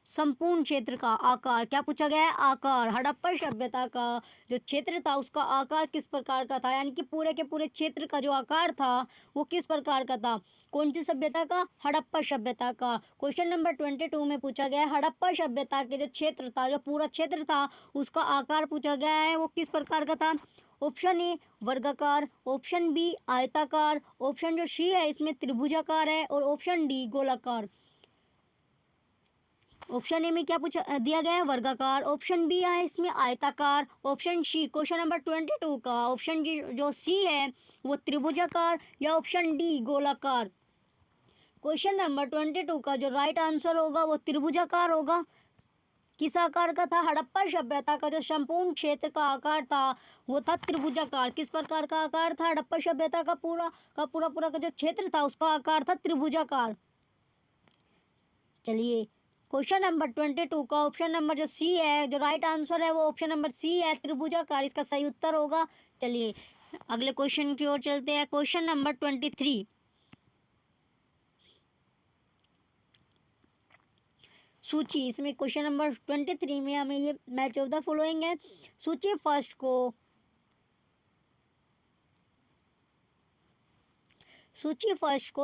Speaker 1: संपूर्ण क्षेत्र का आकार, क्या पूछा गया है? आकार। हड़प्पा सभ्यता का जो क्षेत्र था उसका आकार किस प्रकार का था, यानी कि पूरे के पूरे क्षेत्र का जो आकार था वो किस प्रकार का था? कौन सी सभ्यता का? हड़प्पा सभ्यता का। क्वेश्चन नंबर 22 में पूछा गया है हड़प्पा सभ्यता के जो क्षेत्र था, जो पूरा क्षेत्र था उसका आकार पूछा गया है वो किस प्रकार का था? ऑप्शन ए वर्गाकार, ऑप्शन बी आयताकार, ऑप्शन जो सी है इसमें त्रिभुजाकार है और ऑप्शन डी गोलाकार। ऑप्शन ए में क्या पूछा दिया गया है? वर्गाकार। ऑप्शन बी है इसमें आयताकार। ऑप्शन सी क्वेश्चन नंबर 22 का ऑप्शन जो सी है वो त्रिभुजाकार या ऑप्शन डी गोलाकार। क्वेश्चन नंबर 22 का जो राइट आंसर होगा वो त्रिभुजाकार होगा। किस आकार का था? हड़प्पा सभ्यता का जो संपूर्ण क्षेत्र का आकार था वो था त्रिभुजाकार। किस प्रकार का आकार था? हड़प्पा सभ्यता का पूरा का जो क्षेत्र था उसका आकार था त्रिभुजाकार। चलिए क्वेश्चन नंबर 22 का ऑप्शन नंबर जो सी है, जो राइट आंसर है वो ऑप्शन नंबर सी है, त्रिभुजाकार इसका सही उत्तर होगा। चलिए अगले क्वेश्चन की ओर चलते हैं, क्वेश्चन नंबर 23। सूची, इसमें क्वेश्चन नंबर 23 में हमें ये मैच ऑफ द फॉलोइंग है। सूची फर्स्ट को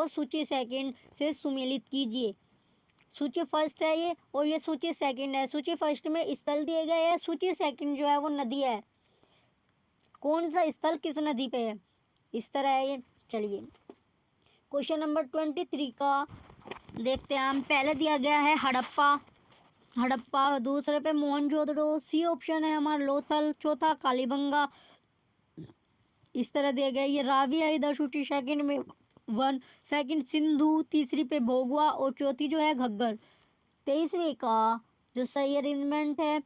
Speaker 1: सूची सेकंड से सुमेलित कीजिए। सूची फर्स्ट है ये और ये सूची सेकंड है। सूची फर्स्ट में स्थल दिए गए हैं, सूची सेकंड जो है वो नदी है। कौन सा स्थल किस नदी पे है, इस तरह है ये। चलिए क्वेश्चन नंबर 23 का देखते हैं हम। पहले दिया गया है हड़प्पा, दूसरे पे मोहनजोदड़ो, सी ऑप्शन है हमारा लोथल, चौथा कालीबंगा, इस तरह दिया गया। ये रावी है इधर सूची सेकंड में 1, सेकंड सिंधु, तीसरी पे भोगवा और चौथी जो है घग्गर। 23वें का जो सही अरेंजमेंट है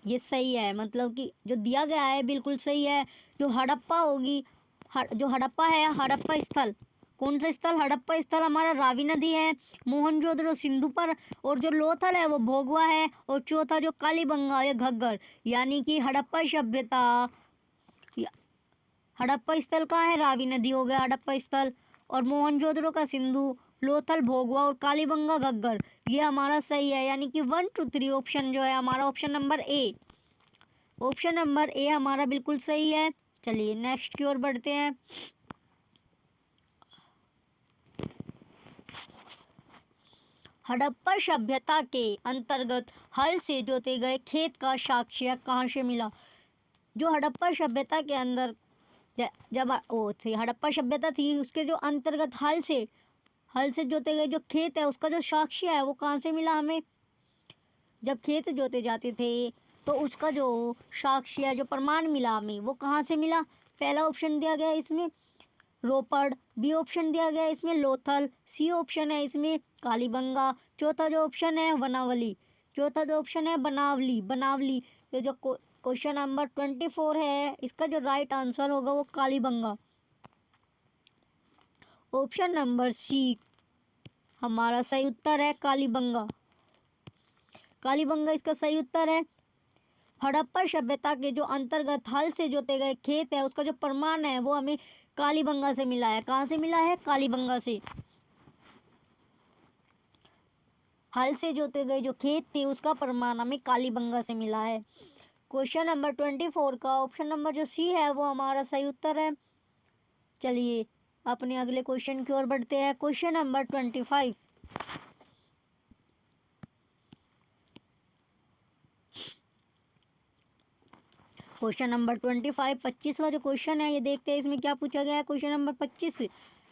Speaker 1: ये सही है, मतलब कि जो दिया गया है बिल्कुल सही है। जो हड़प्पा होगी, जो हड़प्पा है, हड़प्पा स्थल, कौन सा स्थल? हड़प्पा स्थल हमारा रावी नदी है, मोहनजोदड़ो सिंधु पर, और जो लोथल है वो भोगवा है, और चौथा जो कालीबंगा है घग्गर। यानी कि हड़प्पा सभ्यता, हड़प्पा स्थल कहाँ है? रावी नदी हो गया हड़प्पा स्थल, और मोहनजोदड़ो का सिंधु, लोथल भोगवा और कालीबंगा घग्गर, ये हमारा सही है। यानी कि 1 2 3 ऑप्शन जो है हमारा option number A, option number A हमारा बिल्कुल सही है। चलिए नेक्स्ट की ओर बढ़ते हैं। हड़प्पा सभ्यता के अंतर्गत हल से जोते गए खेत का साक्ष्य कहाँ से मिला? जो हड़प्पा सभ्यता के अंदर जब वो थी हड़प्पा सभ्यता थी उसके जो अंतर्गत हल से जोते गए जो खेत है उसका जो साक्ष्य है वो कहाँ से मिला हमें? जब खेत जोते जाते थे तो उसका जो साक्ष्य जो प्रमाण मिला हमें वो कहाँ से मिला? पहला ऑप्शन दिया गया इसमें रोपड़, बी ऑप्शन दिया गया इसमें लोथल, सी ऑप्शन है इसमें कालीबंगा, चौथा जो ऑप्शन है बनावली। ये जो क्वेश्चन नंबर 24 है इसका जो राइट आंसर होगा वो कालीबंगा। ऑप्शन नंबर सी हमारा सही उत्तर है कालीबंगा इसका सही उत्तर है। हड़प्पा सभ्यता के जो अंतर्गत हल से जोते गए खेत है उसका जो प्रमाण है वो हमें कालीबंगा से मिला है। कहाँ से मिला है? कालीबंगा से। हल से जोते गए जो खेत थे उसका प्रमाण हमें कालीबंगा से मिला है। क्वेश्चन नंबर 24 का ऑप्शन नंबर जो सी है वो हमारा सही उत्तर है। चलिए अपने अगले क्वेश्चन की ओर बढ़ते हैं। Question number 25। क्वेश्चन नंबर 25 25वां जो क्वेश्चन है ये देखते हैं इसमें क्या पूछा गया है। क्वेश्चन नंबर 25,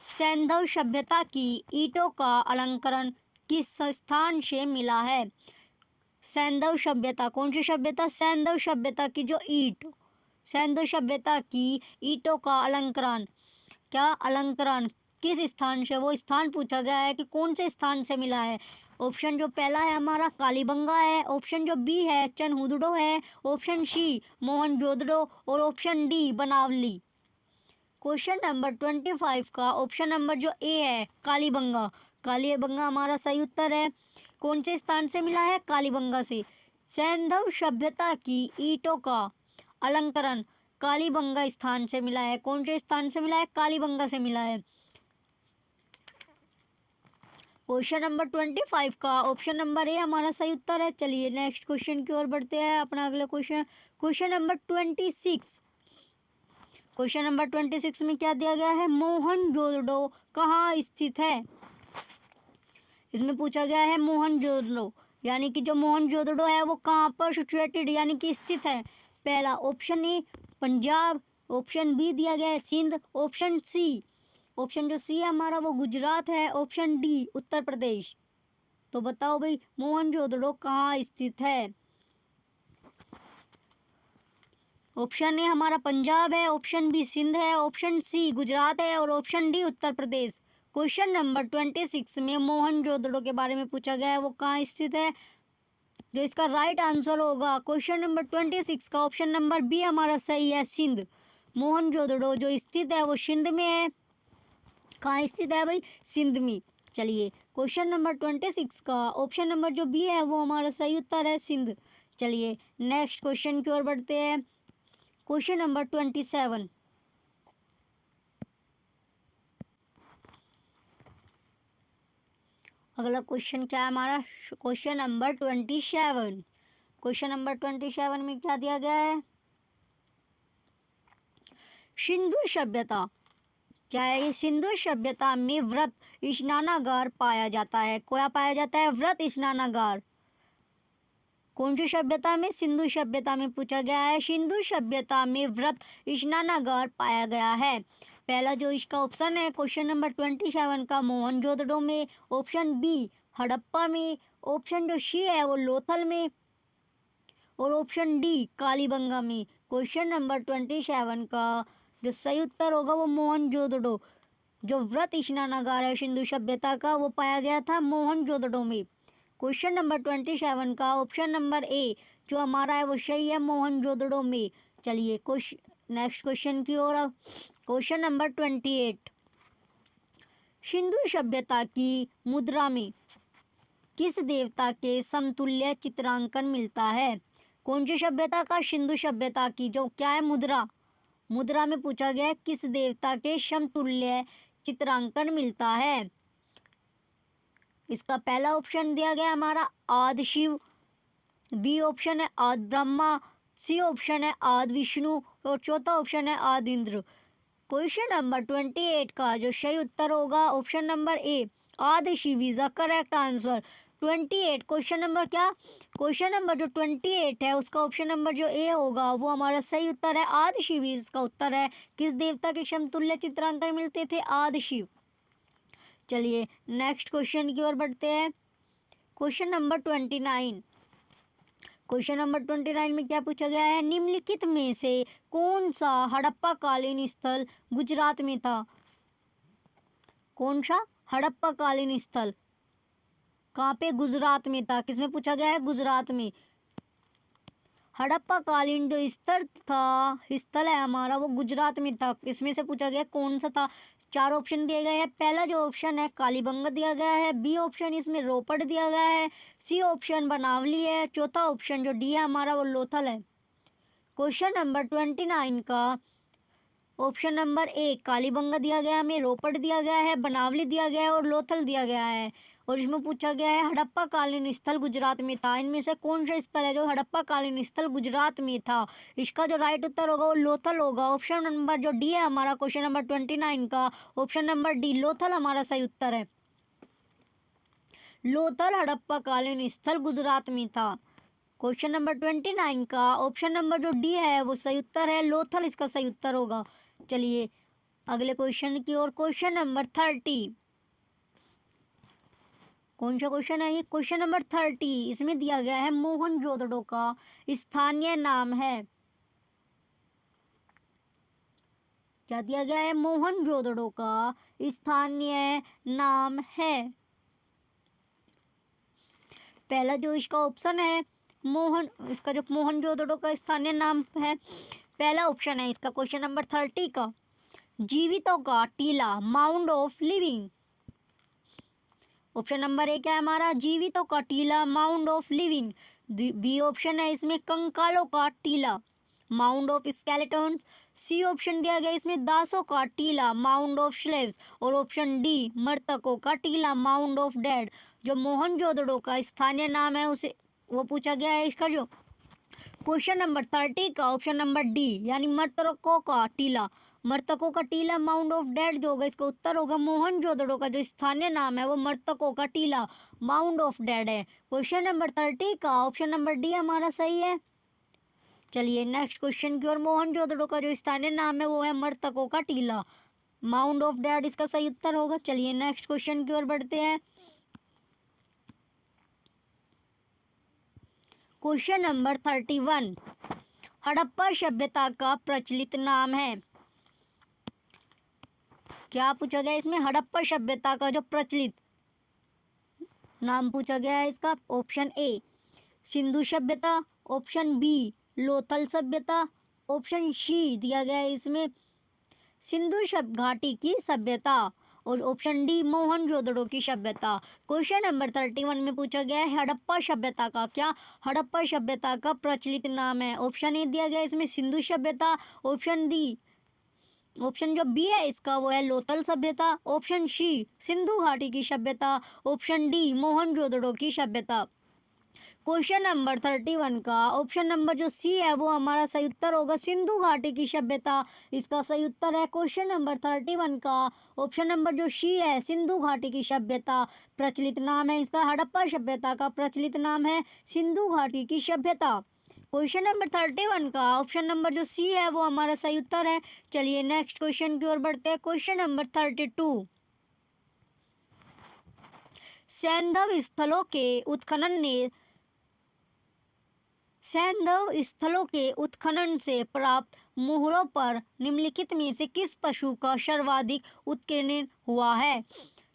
Speaker 1: सैंधव सभ्यता की ईंटों का अलंकरण किस स्थान से मिला है। सैंधव सभ्यता कौन सी सभ्यता? सैंधव सभ्यता की जो ईंट, सैंधव सभ्यता की ईंटों का अलंकरण, क्या अलंकरण किस स्थान से, वो स्थान पूछा गया है कि कौन से स्थान से मिला है। ऑप्शन जो पहला है हमारा कालीबंगा है, ऑप्शन जो बी है चनहुदड़ो है, ऑप्शन सी मोहनजोदड़ो और ऑप्शन डी बनावली। क्वेश्चन नंबर 25 का ऑप्शन नंबर जो ए है कालीबंगा, कालीबंगा हमारा सही उत्तर है। कौन से स्थान से मिला है? कालीबंगा से। सैंधव सभ्यता की ईंटों का अलंकरण कालीबंगा स्थान से मिला है। कौन से स्थान से मिला है? कालीबंगा से मिला है। क्वेश्चन नंबर 25 का ऑप्शन नंबर ए हमारा सही उत्तर है। चलिए नेक्स्ट क्वेश्चन की ओर बढ़ते हैं। अपना अगला question, question number 26। Question number 26 में क्या दिया गया है? मोहनजोदड़ो कहाँ स्थित है। इसमें पूछा गया है मोहनजोदड़ो, यानी कि जो मोहनजोदड़ो है वो कहाँ पर सिचुएटेड यानी कि स्थित है। पहला option A Punjab, option B दिया गया है सिंध, ऑप्शन सी, ऑप्शन जो सी है हमारा वो गुजरात है, ऑप्शन डी उत्तर प्रदेश। तो बताओ भाई मोहनजोदड़ो कहाँ स्थित है। ऑप्शन ए हमारा पंजाब है, ऑप्शन बी सिंध है, ऑप्शन सी गुजरात है और option D Uttar Pradesh. Question number 26 में मोहनजोदड़ो के बारे में पूछा गया है वो कहाँ स्थित है। जो इसका राइट आंसर होगा क्वेश्चन नंबर 26 का ऑप्शन नंबर बी हमारा सही है, सिंध। मोहनजोदड़ो जो स्थित है वो सिंध में है। कहाँ स्थित है भाई? सिंध में। चलिए क्वेश्चन नंबर 26 का ऑप्शन नंबर जो बी है वो हमारा सही उत्तर है, सिंध। चलिए नेक्स्ट क्वेश्चन की ओर बढ़ते हैं। Question number 27। अगला क्वेश्चन क्या है हमारा? Question number 27। क्वेश्चन नंबर 27 में क्या दिया गया है? सिंधु सभ्यता, क्या है ये? सिंधु सभ्यता में व्रत स्नानागार पाया जाता है। क्या पाया जाता है? व्रत स्नानागार। कौन सी सभ्यता में? सिंधु सभ्यता में पूछा गया है। सिंधु सभ्यता में व्रत स्नानागार पाया गया है। पहला जो इसका ऑप्शन है क्वेश्चन नंबर 27 का मोहनजोदड़ो में, ऑप्शन बी हड़प्पा में, ऑप्शन जो सी है वो लोथल में और ऑप्शन डी कालीबंगा में। क्वेश्चन नंबर 27 का जो सही उत्तर होगा वो मोहनजोदड़ो, जो व्रत स्नानागार है सिंधु सभ्यता का वो पाया गया था मोहनजोदड़ो में। क्वेश्चन नंबर 27 का ऑप्शन नंबर ए जो हमारा है वो सही है, मोहनजोदड़ो में। चलिए नेक्स्ट क्वेश्चन की ओर। क्वेश्चन नंबर 28, सिंधु सभ्यता की मुद्रा में किस देवता के समतुल्य चित्रांकन मिलता है। कौन सी सभ्यता का? सिंधु सभ्यता की जो क्या है मुद्रा, मुद्रा में पूछा गया है किस देवता के समतुल्य चित्रांकन मिलता है। इसका पहला ऑप्शन दिया गया हमारा आदि शिव, बी ऑप्शन है आदि ब्रह्मा, सी ऑप्शन है आदि विष्णु और चौथा ऑप्शन है आदि इंद्र। क्वेश्चन नंबर 28 का जो सही उत्तर होगा option number A Adi Shiv is the correct answer. 28 question number क्या? क्वेश्चन नंबर जो 28 है उसका ऑप्शन नंबर जो ए होगा वो हमारा सही उत्तर है, आदि शिव इसका उत्तर है। किस देवता के समतुल्य चित्रांकन मिलते थे? आदि शिव। चलिए नेक्स्ट क्वेश्चन की ओर बढ़ते हैं। Question number 29। क्वेश्चन नंबर 29 में क्या पूछा गया है? निम्नलिखित में से कौन सा हड़प्पा कालीन स्थल गुजरात में था। कौन सा हड़प्पा कालीन स्थल कहाँ पे? गुजरात में था। किसमें पूछा गया है? गुजरात में। हड़प्पा कालीन जो स्थल है हमारा वो गुजरात में था। इसमें से पूछा गया कौन सा था। चार ऑप्शन दिए गए हैं। पहला जो ऑप्शन है कालीबंगा दिया गया है, बी ऑप्शन इसमें रोपड़ दिया गया है, सी ऑप्शन बनावली है, चौथा ऑप्शन जो डी है हमारा वो लोथल है। क्वेश्चन नंबर 29 का ऑप्शन नंबर ए कालीबंगा दिया गया है, हमें रोपड़ दिया गया है, बनावली दिया गया है और लोथल दिया गया है। और इसमें पूछा गया है हड़प्पा कालीन स्थल गुजरात में था। इनमें से कौन सा स्थल है जो हड़प्पा कालीन स्थल गुजरात में था? इसका जो राइट उत्तर होगा वो लोथल होगा। ऑप्शन नंबर जो डी है हमारा क्वेश्चन नंबर 29 का, ऑप्शन नंबर डी लोथल हमारा सही उत्तर है। लोथल हड़प्पा कालीन स्थल गुजरात में था। क्वेश्चन नंबर 29 का ऑप्शन नंबर जो डी है वो सही उत्तर है, लोथल इसका सही उत्तर होगा। चलिए अगले क्वेश्चन की ओर। क्वेश्चन नंबर 30, कौन सा क्वेश्चन है ये? क्वेश्चन नंबर 30, इसमें दिया गया है मोहनजोदड़ो का स्थानीय नाम है। क्या दिया गया है? मोहनजोदड़ो का स्थानीय नाम है। पहला जो इसका ऑप्शन है इसका जो मोहनजोदड़ो का स्थानीय नाम है, पहला ऑप्शन है इसका क्वेश्चन नंबर 30 का जीवितों का टीला, mound of living. Option number A क्या है हमारा? जीवितों का टीला, mound of living. B option है इसमें कंकालों का टीला, mound of skeletons. C option दिया गया इसमें दासों का टीला, माउंड ऑफ स्लेव्स। और ऑप्शन डी मृतकों का टीला, माउंड ऑफ डेड। जो मोहनजोदड़ो का स्थानीय नाम है उसे वो पूछा गया है इसका जो क्वेश्चन नंबर 30 का ऑप्शन नंबर डी यानी मृतकों का टीला। मृतकों का टीला, माउंड ऑफ डेड जो होगा इसका उत्तर होगा। मोहनजोदड़ो का जो स्थानीय नाम है वो मृतकों का टीला, माउंड ऑफ डेड है। क्वेश्चन नंबर 30 का ऑप्शन नंबर डी हमारा सही है। चलिए नेक्स्ट क्वेश्चन की ओर। मोहनजोदड़ो का जो स्थानीय नाम है वो है मृतकों का टीला, माउंड ऑफ डेड इसका सही उत्तर होगा। चलिए नेक्स्ट क्वेश्चन की ओर बढ़ते हैं। क्वेश्चन नंबर 31, हड़प्पा सभ्यता का प्रचलित नाम है। क्या पूछा गया इसमें? हड़प्पा सभ्यता का जो प्रचलित नाम पूछा गया है इसका। ऑप्शन ए सिंधु सभ्यता, ऑप्शन बी लोथल सभ्यता, ऑप्शन सी दिया गया है इसमें सिंधु घाटी की सभ्यता और ऑप्शन डी मोहनजोदड़ो की सभ्यता। क्वेश्चन नंबर 31 में पूछा गया है हड़प्पा सभ्यता का क्या हड़प्पा सभ्यता का प्रचलित नाम है। ऑप्शन ए दिया गया इसमें सिंधु सभ्यता, ऑप्शन जो बी है इसका वो है लोथल सभ्यता, ऑप्शन सी सिंधु घाटी की सभ्यता, ऑप्शन डी मोहनजोदड़ो की सभ्यता। क्वेश्चन नंबर 31 का ऑप्शन नंबर जो सी है वो हमारा सही उत्तर होगा, सिंधु घाटी की सभ्यता इसका सही उत्तर है। क्वेश्चन नंबर 31 का ऑप्शन नंबर जो सी है सिंधु घाटी की सभ्यता प्रचलित नाम है इसका। हड़प्पा सभ्यता का प्रचलित नाम है सिंधु घाटी की सभ्यता। क्वेश्चन नंबर 31 का ऑप्शन नंबर जो सी है वो हमारा सही उत्तर है। चलिए नेक्स्ट क्वेश्चन की ओर बढ़ते हैं। क्वेश्चन नंबर 32, सैंधव स्थलों के उत्खनन से प्राप्त मोहरों पर निम्नलिखित में से किस पशु का सर्वाधिक उत्कीर्णन हुआ है?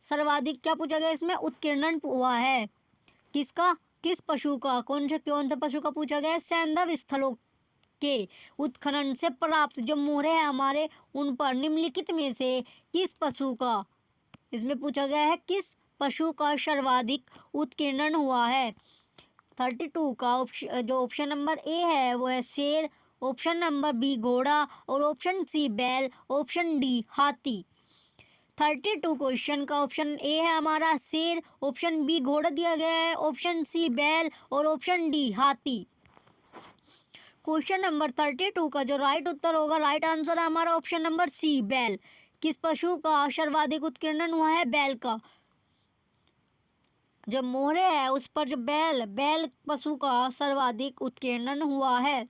Speaker 1: सर्वाधिक क्या पूछा गया इसमें? उत्कीर्णन हुआ है किसका? किस पशु का? कौन सा पशु का पूछा गया है? सैंधव स्थलों के उत्खनन से प्राप्त जो मोहरे हैं हमारे उन पर निम्नलिखित में से किस पशु का इसमें पूछा गया है किस पशु का सर्वाधिक उत्कीर्णन हुआ है। 32 का जो ऑप्शन नंबर ए है वो है शेर, ऑप्शन नंबर बी घोड़ा और ऑप्शन सी बैल, ऑप्शन डी हाथी। 32 क्वेश्चन का ऑप्शन ए है हमारा शेर, ऑप्शन बी घोड़ा दिया गया है, ऑप्शन सी बैल और ऑप्शन डी हाथी। क्वेश्चन नंबर 32 का जो राइट उत्तर होगा, राइट आंसर है हमारा ऑप्शन नंबर सी बैल। किस पशु का सर्वाधिक उत्कीर्णन हुआ है? बैल का। जो मोहरे है उस पर जो बैल पशु का सर्वाधिक उत्कीर्णन हुआ है।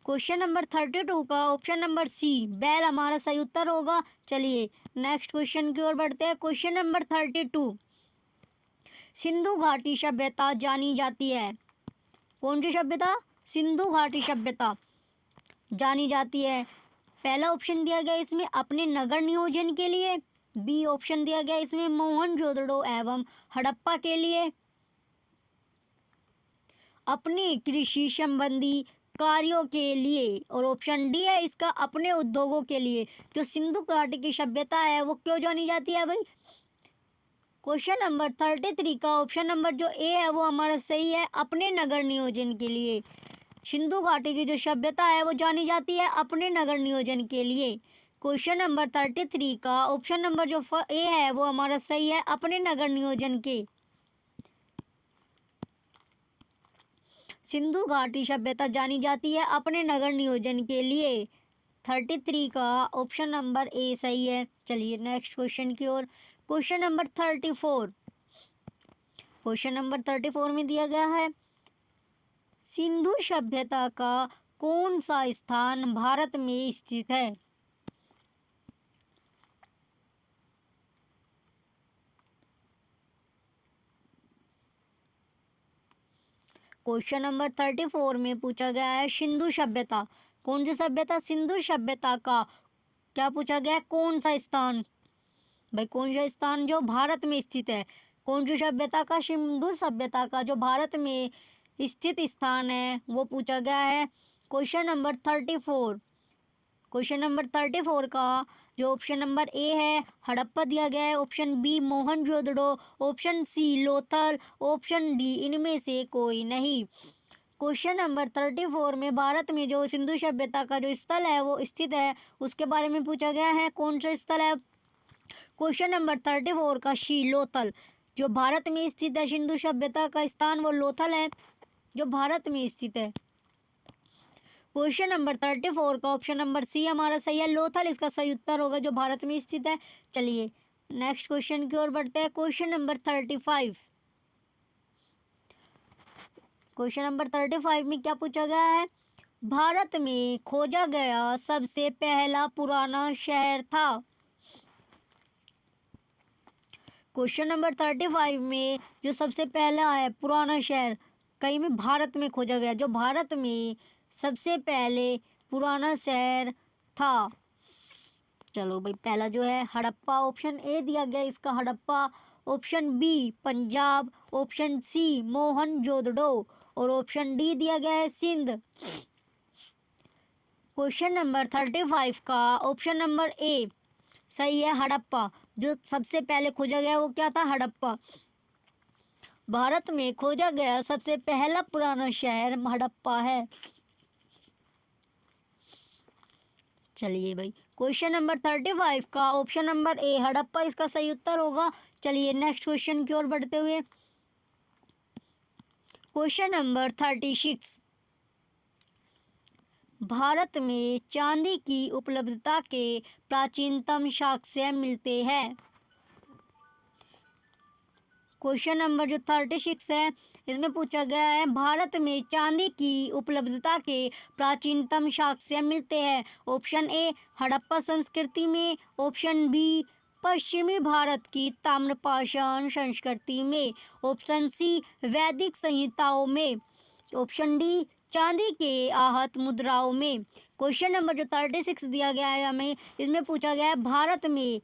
Speaker 1: क्वेश्चन नंबर 32 का ऑप्शन नंबर सी बैल हमारा सही उत्तर होगा। चलिए नेक्स्ट क्वेश्चन की ओर बढ़ते हैं। क्वेश्चन नंबर 32, सिंधु घाटी सभ्यता जानी जाती है। कौन सी सभ्यता? सिंधु घाटी सभ्यता जानी जाती है। पहला ऑप्शन दिया गया इसमें अपने नगर नियोजन के लिए, बी ऑप्शन दिया गया इसमें मोहनजोदड़ो एवं हड़प्पा के लिए, अपने कृषि संबंधी कार्यों के लिए, और ऑप्शन डी है इसका अपने उद्योगों के लिए। जो सिंधु घाटी की सभ्यता है वो क्यों जानी जाती है भाई? क्वेश्चन नंबर 33 का ऑप्शन नंबर जो ए है वो हमारा सही है, अपने नगर नियोजन के लिए। सिंधु घाटी की जो सभ्यता है वो जानी जाती है अपने नगर नियोजन के लिए। क्वेश्चन नंबर 33 का ऑप्शन नंबर जो ए है वो हमारा सही है, अपने नगर नियोजन के। सिंधु घाटी सभ्यता जानी जाती है अपने नगर नियोजन के लिए। 33 का ऑप्शन नंबर ए सही है। चलिए नेक्स्ट क्वेश्चन की ओर। Question number 34। क्वेश्चन नंबर 34 में दिया गया है, सिंधु सभ्यता का कौन सा स्थान भारत में स्थित है? क्वेश्चन नंबर 34 में पूछा गया है सिंधु सभ्यता, कौन सी सभ्यता? सिंधु सभ्यता का क्या पूछा गया है, कौन सा स्थान? भाई कौन सा स्थान जो भारत में स्थित है? कौन सी सभ्यता का? सिंधु सभ्यता का जो भारत में स्थित स्थान है वो पूछा गया है। Question number 34। क्वेश्चन नंबर 34 का जो ऑप्शन नंबर ए है हड़प्पा दिया गया है, option B Mohenjodaro, option C Lothal, option D इनमें से कोई नहीं। क्वेश्चन नंबर 34 में भारत में जो सिंधु सभ्यता का जो स्थल है वो स्थित है उसके बारे में पूछा गया है, कौन सा स्थल है? क्वेश्चन नंबर 34 का सी लोथल, जो भारत में स्थित है सिंधु सभ्यता का स्थान वो लोथल है जो भारत में स्थित है। क्वेश्चन नंबर 34 का ऑप्शन नंबर सी हमारा सही है, लोथल इसका सही उत्तर होगा जो भारत में स्थित है। चलिए नेक्स्ट क्वेश्चन की ओर बढ़ते हैं। Question number 35। क्वेश्चन नंबर 35 में क्या पूछा गया है, भारत में खोजा गया सबसे पहला पुराना शहर था। क्वेश्चन नंबर 35 में जो सबसे पहला है पुराना शहर कहीं में भारत में खोजा गया, जो भारत में सबसे पहले पुराना शहर था। चलो भाई पहला जो है हड़प्पा, ऑप्शन ए दिया गया इसका Harappa, option B Punjab, option C Mohenjodaro और ऑप्शन डी दिया गया है सिंध। क्वेश्चन नंबर 35 का ऑप्शन नंबर ए सही है, हड़प्पा। जो सबसे पहले खोजा गया वो क्या था? हड़प्पा। भारत में खोजा गया सबसे पहला पुराना शहर हड़प्पा है। चलिए भाई क्वेश्चन नंबर 35 का ऑप्शन नंबर ए हड़प्पा इसका सही उत्तर होगा। चलिए नेक्स्ट क्वेश्चन की ओर बढ़ते हुए। Question number 36। भारत में चांदी की उपलब्धता के प्राचीनतम साक्ष्य मिलते हैं। क्वेश्चन नंबर जो 36 है इसमें पूछा गया है, भारत में चांदी की उपलब्धता के प्राचीनतम साक्ष्य मिलते हैं। ऑप्शन ए हड़प्पा संस्कृति में, ऑप्शन बी पश्चिमी भारत की ताम्रपाषाण संस्कृति में, ऑप्शन सी वैदिक संहिताओं में, ऑप्शन डी चांदी के आहत मुद्राओं में। क्वेश्चन नंबर जो 36 दिया गया है हमें, इसमें पूछा गया है भारत में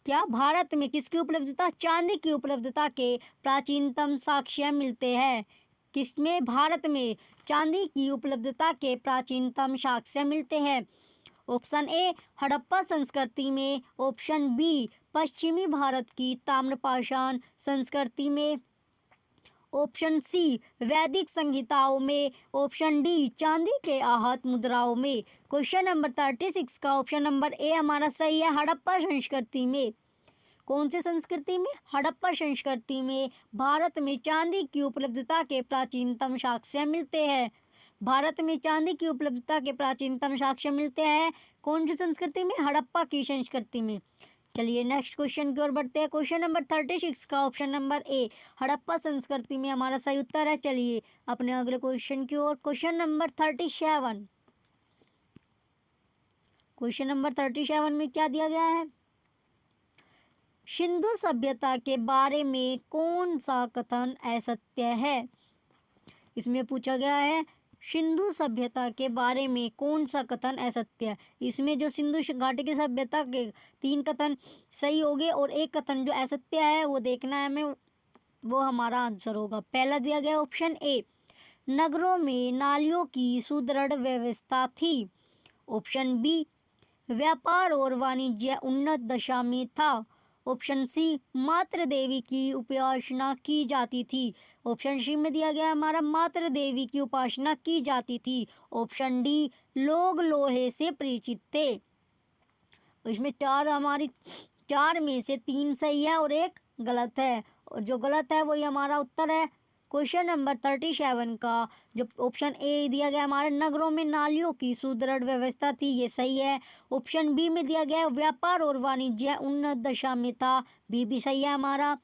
Speaker 1: क्या, भारत में किसकी उपलब्धता? चांदी की उपलब्धता के प्राचीनतम साक्ष्य मिलते हैं। किसमें? भारत में चांदी की उपलब्धता के प्राचीनतम साक्ष्य मिलते हैं। ऑप्शन ए हड़प्पा संस्कृति में, ऑप्शन बी पश्चिमी भारत की ताम्रपाषाण संस्कृति में, ऑप्शन सी वैदिक संहिताओं में, ऑप्शन डी चांदी के आहत मुद्राओं में। क्वेश्चन नंबर 36 का ऑप्शन नंबर ए हमारा सही है, हड़प्पा संस्कृति में। कौन सी संस्कृति में? हड़प्पा संस्कृति में भारत में चांदी की उपलब्धता के प्राचीनतम साक्ष्य मिलते हैं। भारत में चांदी की उपलब्धता के प्राचीनतम साक्ष्य मिलते हैं कौन सी संस्कृति में? हड़प्पा की संस्कृति में। चलिए नेक्स्ट क्वेश्चन की ओर बढ़ते हैं। क्वेश्चन नंबर 36 का ऑप्शन नंबर ए हड़प्पा संस्कृति में हमारा सही उत्तर है। चलिए अपने अगले क्वेश्चन की ओर। Question number 37। क्वेश्चन नंबर 37 में क्या दिया गया है, सिंधु सभ्यता के बारे में कौन सा कथन असत्य है? इसमें पूछा गया है सिंधु सभ्यता के बारे में कौन सा कथन असत्य है। इसमें जो सिंधु घाटी की सभ्यता के 3 कथन सही हो गए और एक कथन जो असत्य है वो देखना है हमें, वो हमारा आंसर होगा। पहला दिया गया ऑप्शन ए नगरों में नालियों की सुदृढ़ व्यवस्था थी, ऑप्शन बी व्यापार और वाणिज्य उन्नत दशा में था, ऑप्शन सी मातृ देवी की उपासना की जाती थी। ऑप्शन सी में दिया गया हमारा मातृ देवी की उपासना की जाती थी। ऑप्शन डी लोग लोहे से परिचित थे। इसमें चार में से 3 सही है और 1 गलत है, और जो गलत है वही हमारा उत्तर है। क्वेश्चन नंबर 37 का जो ऑप्शन ए दिया गया हमारे नगरों में नालियों की सुदृढ़ व्यवस्था थी, ये सही है। ऑप्शन बी में दिया गया व्यापार और वाणिज्य उन्नत दशा में था, बी भी सही है हमारा।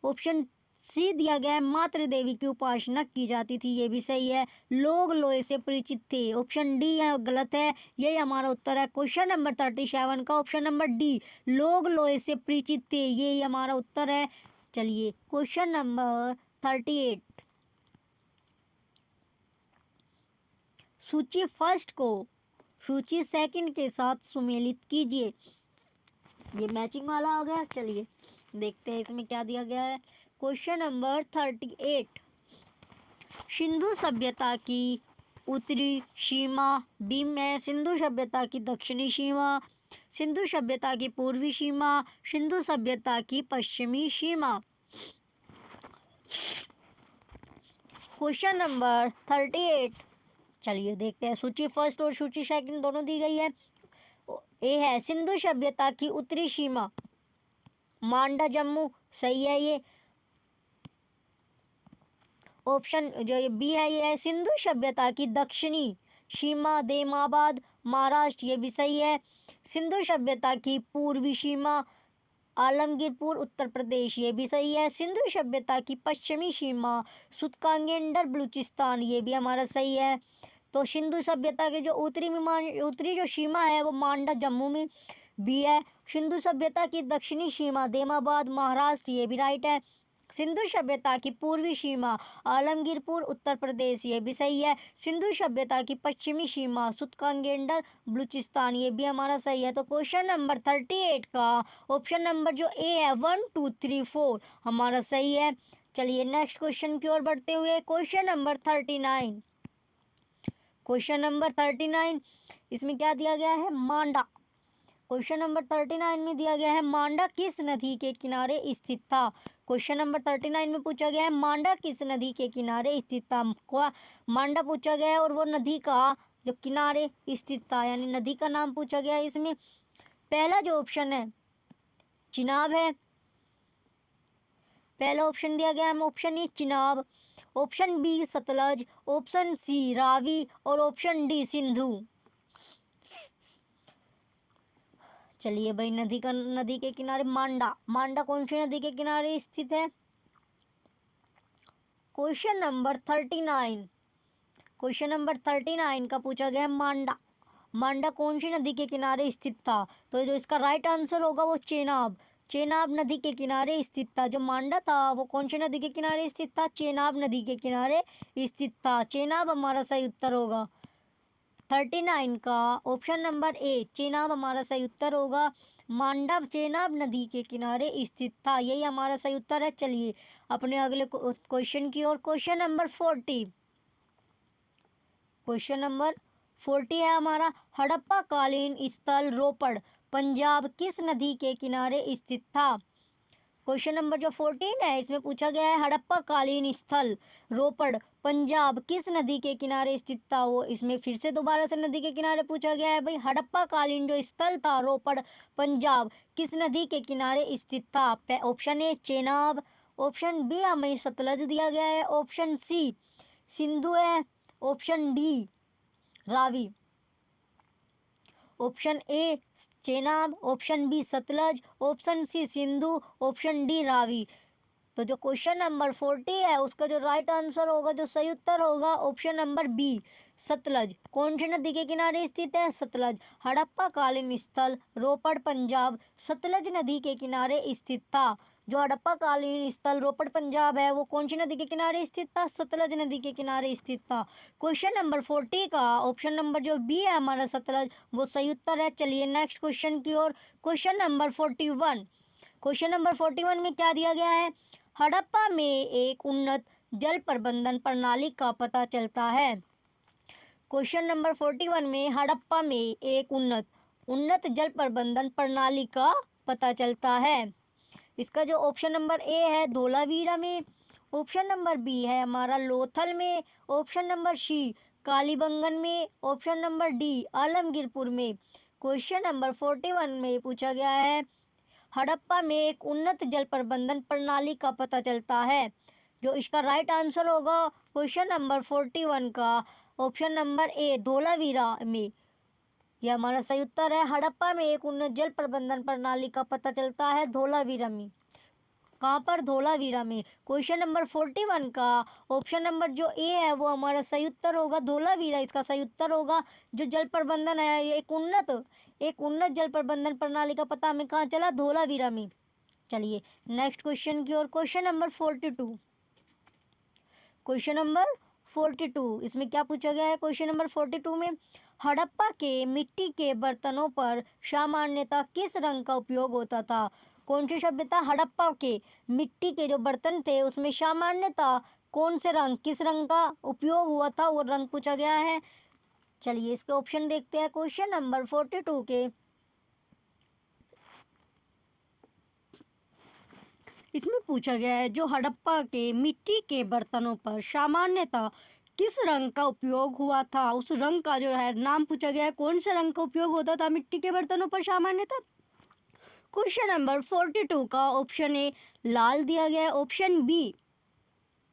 Speaker 1: ऑप्शन सी दिया गया है मातृ देवी की उपासना की जाती थी, ये भी सही है। लोग लोहे से परिचित थे, ऑप्शन डी है गलत है, यही हमारा उत्तर है। क्वेश्चन नंबर 37 का ऑप्शन नंबर डी लोग लोहे से परिचित थे, यही हमारा उत्तर है। चलिए क्वेश्चन नंबर 38, सूची फर्स्ट को सूची सेकंड के साथ सुमेलित कीजिए। ये मैचिंग वाला आ गया। चलिए देखते हैं इसमें क्या दिया गया है। क्वेश्चन नंबर 38, सिंधु सभ्यता की उत्तरी सीमा बी में सिंधु सभ्यता की दक्षिणी सीमा, सिंधु सभ्यता की पूर्वी सीमा, सिंधु सभ्यता की पश्चिमी सीमा। क्वेश्चन नंबर 38, चलिए देखते हैं। सूची फर्स्ट और सूची सेकंड दोनों दी गई है। ए है सिंधु सभ्यता की उत्तरी सीमा मांडा जम्मू, सही है ये। ऑप्शन जो ये बी है ये है सिंधु सभ्यता की दक्षिणी सीमा देमाबाद महाराष्ट्र, ये भी सही है। सिंधु सभ्यता की पूर्वी सीमा आलमगीरपुर उत्तर प्रदेश, ये भी सही है। सिंधु सभ्यता की पश्चिमी सीमा सुतकांगेंडर बलूचिस्तान, ये भी हमारा सही है। तो सिंधु सभ्यता के जो उत्तरी जो सीमा है वो मांडा जम्मू में, बी है। सिंधु सभ्यता की दक्षिणी सीमा देमाबाद महाराष्ट्र, ये भी राइट है। सिंधु सभ्यता की पूर्वी सीमा आलमगीरपुर उत्तर प्रदेश, ये भी सही है। सिंधु सभ्यता की पश्चिमी सीमा सुतकांगेंडर बलूचिस्तान, ये भी हमारा सही है। तो क्वेश्चन नंबर 38 का ऑप्शन नंबर जो ए है 1 2 3 4 हमारा सही है। चलिए नेक्स्ट क्वेश्चन की ओर बढ़ते हुए क्वेश्चन नंबर 39, क्वेश्चन नंबर 39 इसमें क्या दिया गया है मांडा। क्वेश्चन नंबर 39 में दिया गया है मांडा किस नदी के किनारे स्थित था। क्वेश्चन नंबर 39 में पूछा गया है मांडा किस नदी के किनारे स्थित था। मांडा पूछा गया है और वो नदी का जो किनारे स्थित था, यानी नदी का नाम पूछा गया है। इसमें पहला जो ऑप्शन है चिनाब है, पहला ऑप्शन दिया गया है option A Chenab, option B Sutlej, option C Ravi और ऑप्शन डी सिंधु। चलिए भाई नदी के किनारे मांडा कौन सी नदी के किनारे स्थित है। क्वेश्चन नंबर 39, क्वेश्चन नंबर 39 का पूछा गया है मांडा कौन सी नदी के किनारे स्थित था। तो जो इसका राइट आंसर होगा वो चेनाब नदी के किनारे स्थित था। जो मांडा था वो कौन सी नदी के किनारे स्थित था, चेनाब नदी के किनारे स्थित था। चेनाब हमारा सही उत्तर होगा। 39 का ऑप्शन नंबर ए चेनाब हमारा सही उत्तर होगा। मांडा चेनाब नदी के किनारे स्थित था, यही हमारा सही उत्तर है। चलिए अपने अगले क्वेश्चन की ओर। क्वेश्चन नंबर 40, क्वेश्चन नंबर 40 है हमारा हड़प्पा कालीन स्थल रोपड़ पंजाब किस नदी के किनारे स्थित था। क्वेश्चन नंबर जो 14 है इसमें पूछा गया है हड़प्पा कालीन स्थल रोपड़ पंजाब किस नदी के किनारे स्थित था। वो इसमें फिर से दोबारा से नदी के किनारे पूछा गया है भाई हड़प्पा कालीन जो स्थल था रोपड़ पंजाब किस नदी के किनारे स्थित था। Option A Chenab, option B हमें सतलज दिया गया है, ऑप्शन सी सिंधु है, option D Ravi. Option A Chenab, option B Sutlej, option C Sindhu, option D Ravi. तो जो क्वेश्चन नंबर 40 है उसका जो राइट आंसर होगा, जो सही उत्तर होगा ऑप्शन नंबर बी सतलज। कौन सी नदी के किनारे स्थित है, सतलज। हड़प्पा कालीन स्थल रोपड़ पंजाब सतलज नदी के किनारे स्थित था। जो हड़प्पा कालीन स्थल रोपड़ पंजाब है वो कौन सी नदी के किनारे स्थित था, सतलज नदी के किनारे स्थित था। क्वेश्चन नंबर 40 का ऑप्शन नंबर जो बी है हमारा सतलज वो सही उत्तर है। चलिए नेक्स्ट क्वेश्चन की ओर। क्वेश्चन नंबर 41, क्वेश्चन नंबर 41 में क्या दिया गया है, हड़प्पा में एक उन्नत जल प्रबंधन प्रणाली का पता चलता है। क्वेश्चन नंबर 41 में हड़प्पा में एक उन्नत जल प्रबंधन प्रणाली का पता चलता है। इसका जो ऑप्शन नंबर ए है धोलावीरा में, ऑप्शन नंबर बी है हमारा लोथल में, ऑप्शन नंबर सी कालीबंगन में, ऑप्शन नंबर डी आलमगीरपुर में। क्वेश्चन नंबर 41 में पूछा गया है हड़प्पा में एक उन्नत जल प्रबंधन प्रणाली का पता चलता है। जो इसका राइट आंसर होगा क्वेश्चन नंबर 41 का ऑप्शन नंबर ए धोलावीरा में। यह हमारा सही उत्तर है। हड़प्पा में एक उन्नत जल प्रबंधन प्रणाली का पता चलता है धोलावीरा में। कहाँ पर? धोलावीरा में। क्वेश्चन नंबर 41 का ऑप्शन नंबर जो ए है वो हमारा सही उत्तर होगा धोलावीरा। इसका सही उत्तर होगा जो जल प्रबंधन है ये एक उन्नत जल प्रबंधन प्रणाली का पता हमें कहाँ चला? धोलावीरा में। चलिए नेक्स्ट क्वेश्चन की ओर। Question number 42। क्वेश्चन नंबर 42 इसमें क्या पूछा गया है? क्वेश्चन नंबर 42 में हड़प्पा के मिट्टी के बर्तनों पर सामान्यतः किस रंग का उपयोग होता था? कौन सी सभ्यता? हड़प्पा के मिट्टी के जो बर्तन थे उसमें सामान्यतः कौन से रंग, किस रंग का उपयोग हुआ था वो रंग पूछा गया है। चलिए इसके ऑप्शन देखते हैं। क्वेश्चन नंबर 42 के इसमें पूछा गया है जो हड़प्पा के मिट्टी के बर्तनों पर सामान्यतः किस रंग का उपयोग हुआ था, उस रंग का जो है नाम पूछा गया है। कौन से रंग का उपयोग होता था मिट्टी के बर्तनों पर सामान्यतः? क्वेश्चन नंबर 42 का ऑप्शन ए लाल दिया गया है,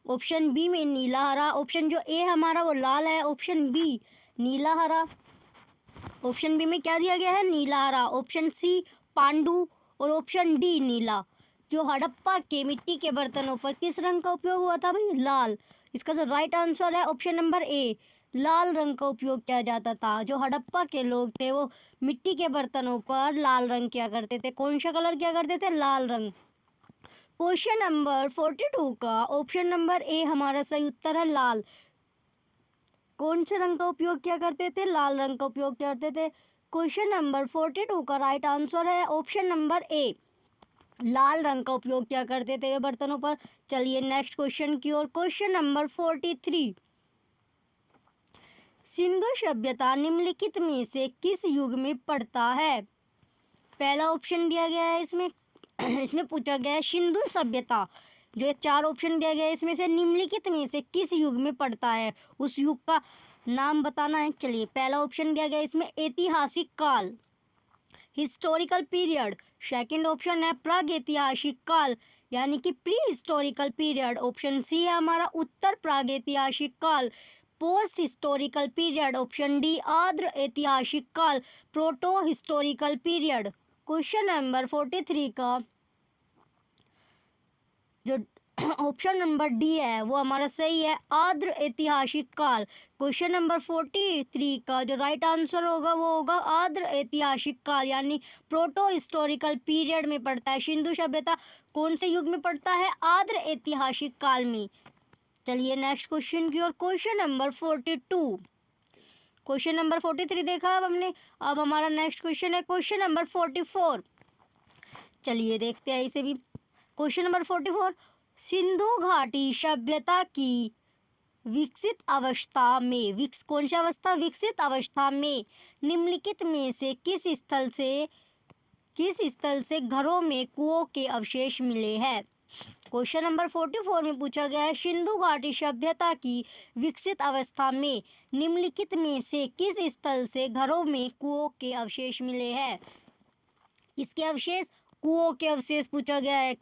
Speaker 1: ऑप्शन बी में नीला हरा, ऑप्शन जो ए हमारा वो लाल है, ऑप्शन बी नीला हरा, ऑप्शन बी में क्या दिया गया है? नीला हरा, ऑप्शन सी पांडु और ऑप्शन डी नीला। जो हड़प्पा के मिट्टी के बर्तनों पर किस रंग का उपयोग हुआ था भाई? लाल। इसका जो राइट आंसर है ऑप्शन नंबर ए लाल रंग का उपयोग किया जाता था। जो हड़प्पा के लोग थे वो मिट्टी के बर्तनों पर लाल रंग किया करते थे। कौन सा कलर किया करते थे? लाल रंग। क्वेश्चन नंबर 42 का ऑप्शन नंबर ए हमारा सही उत्तर है लाल। कौन से रंग का उपयोग किया करते थे? लाल रंग का उपयोग किया करते थे। क्वेश्चन नंबर 42 का राइट आंसर है ऑप्शन नंबर ए लाल रंग का उपयोग किया करते थे बर्तनों पर। चलिए नेक्स्ट क्वेश्चन की ओर। क्वेश्चन नंबर 43 सिंधु सभ्यता निम्नलिखित में से किस युग में पड़ता है? पहला ऑप्शन दिया गया है इसमें पूछा गया है सिंधु सभ्यता। जो एक 4 ऑप्शन दिया गया है इसमें से निम्नलिखित में से किस युग में पड़ता है, उस युग का नाम बताना है। चलिए पहला ऑप्शन दिया गया है इसमें ऐतिहासिक काल, हिस्टोरिकल पीरियड। सेकंड ऑप्शन है प्रागैतिहासिक काल यानी कि pre historical period. Option C है हमारा उत्तर प्रागैतिहासिक काल, post historical period. Option D आर्द्र ऐतिहासिक काल, proto historical period. Question number 43 का जो ऑप्शन नंबर डी है वो हमारा सही है आर्द्र ऐतिहासिक काल। क्वेश्चन नंबर 43 का जो राइट आंसर होगा वो होगा आर्द्र ऐतिहासिक काल यानी प्रोटो हिस्टोरिकल पीरियड में पड़ता है। सिंधु सभ्यता कौन से युग में पड़ता है? आर्द्र ऐतिहासिक काल में। चलिए नेक्स्ट क्वेश्चन की ओर। Question number 42। क्वेश्चन नंबर 43 देखा अब हमने। अब हमारा नेक्स्ट क्वेश्चन है क्वेश्चन नंबर 44। चलिए देखते हैं इसे भी। क्वेश्चन नंबर 44 सिंधु घाटी सभ्यता की विकसित अवस्था में कौन सी अवस्था? विकसित अवस्था में निम्नलिखित में से किस स्थल से घरों में कुओं के अवशेष मिले हैं? क्वेश्चन नंबर 44 में पूछा गया है सिंधु घाटी सभ्यता की विकसित अवस्था में निम्नलिखित में से किस स्थल से घरों में कुओं के अवशेष मिले हैं? किसके अवशेष? कुओं के अवशेष पूछा गया है।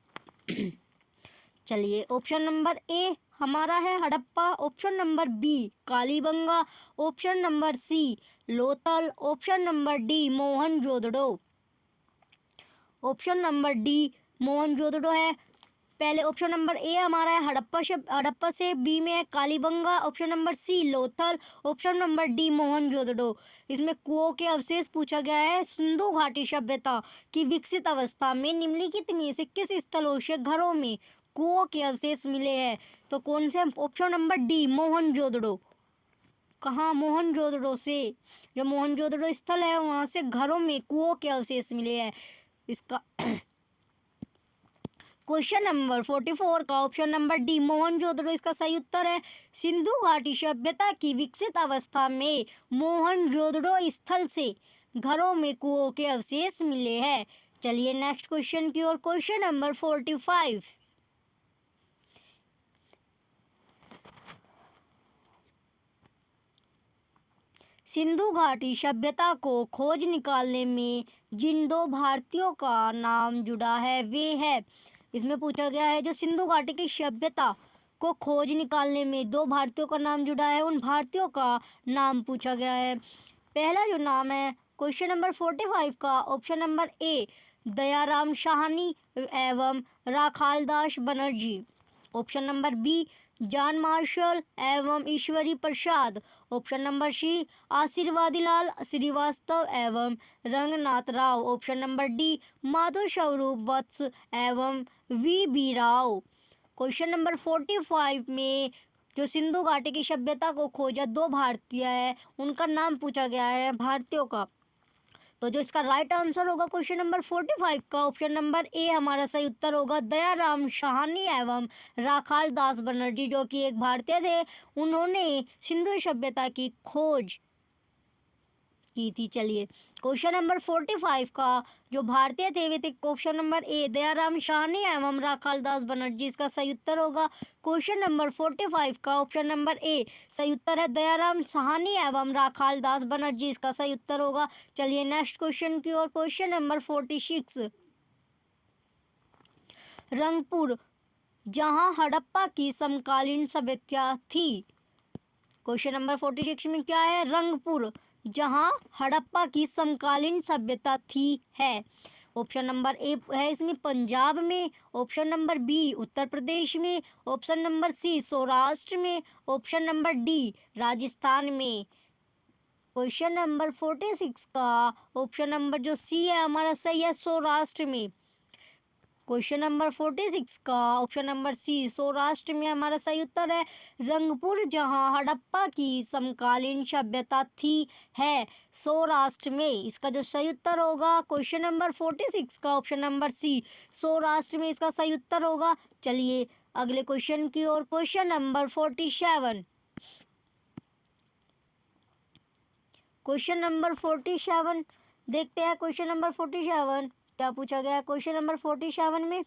Speaker 1: चलिए ऑप्शन नंबर ए हमारा है Harappa, option number B Kalibangan, option number C Lothal, option number D Mohenjodaro. Option number D Mohenjodaro है। पहले ऑप्शन नंबर ए हमारा है हड़प्पा से, बी में है Kalibanga, option number C Lothal, option number D Mohenjodaro. इसमें कुओं के अवशेष पूछा गया है। सिंधु घाटी सभ्यता की विकसित अवस्था में निम्नलिखित में से किस स्थलों से घरों में कुओं के अवशेष मिले हैं? तो कौन से? Option number D Mohenjodaro. कहाँ? मोहनजोदड़ो से। जो मोहनजोदड़ो स्थल है वहाँ से घरों में कुओं के अवशेष मिले हैं। इसका क्वेश्चन नंबर 44 का ऑप्शन नंबर डी मोहनजोदड़ो इसका सही उत्तर है। सिंधु घाटी सभ्यता की विकसित अवस्था में मोहनजोदड़ो स्थल से घरों में कुओं के अवशेष मिले हैं। चलिए नेक्स्ट क्वेश्चन की ओर। Question number 45। सिंधु घाटी सभ्यता को खोज निकालने में जिन दो भारतीयों का नाम जुड़ा है वे है। इसमें पूछा गया है जो सिंधु घाटी की सभ्यता को खोज निकालने में दो भारतीयों का नाम जुड़ा है, उन भारतीयों का नाम पूछा गया है। पहला जो नाम है क्वेश्चन नंबर 45 का, option number A Dayaram Sahni एवं Rakhaldas Banerjee. Option number B John Marshall एवं Ishwari Prasad. Option number C Ashirvadilal Srivastava एवं Ranganath Rao. Option number D Madho Swarup Vats एवं वी राव। क्वेश्चन नंबर 45 में जो सिंधु घाटी की सभ्यता को खोजा दो भारतीय है, उनका नाम पूछा गया है भारतीयों का। तो जो इसका राइट आंसर होगा क्वेश्चन नंबर 45 का, ऑप्शन नंबर ए हमारा सही उत्तर होगा दयाराम साहनी एवं राखाल दास बनर्जी, जो कि एक भारतीय थे। उन्होंने सिंधु सभ्यता की खोज की थी। चलिए क्वेश्चन नंबर 45 का जो भारतीय थे वे थे option number A Dayaram Sahni एवं राखाल दास बनर्जी, इसका सही उत्तर होगा क्वेश्चन नंबर 45 का ऑप्शन नंबर ए सही उत्तर है दयाराम साहनी एवं राखाल दास बनर्जी, इसका सही उत्तर होगा। चलिए नेक्स्ट क्वेश्चन की ओर। Question number 46। रंगपुर जहां हड़प्पा की समकालीन सभ्यता थी। क्वेश्चन नंबर 46 में क्या है? रंगपुर जहां हड़प्पा की समकालीन सभ्यता थी है। ऑप्शन नंबर ए है इसमें पंजाब में, option number B Uttar Pradesh में, ऑप्शन नंबर सी सौराष्ट्र में, ऑप्शन नंबर डी राजस्थान में। क्वेश्चन नंबर 46 का ऑप्शन नंबर जो सी है हमारा सही है सौराष्ट्र में। क्वेश्चन नंबर 46 का ऑप्शन नंबर सी सौराष्ट्र में हमारा सही उत्तर है। रंगपुर जहां हड़प्पा की समकालीन सभ्यता थी है सौराष्ट्र में, इसका जो सही उत्तर होगा क्वेश्चन नंबर 46 का ऑप्शन नंबर सी सौराष्ट्र में, इसका सही उत्तर होगा। चलिए अगले क्वेश्चन की ओर। Question number 47। क्वेश्चन नंबर 47 देखते हैं। क्वेश्चन नंबर 47 क्या पूछा गया? क्वेश्चन नंबर 47 में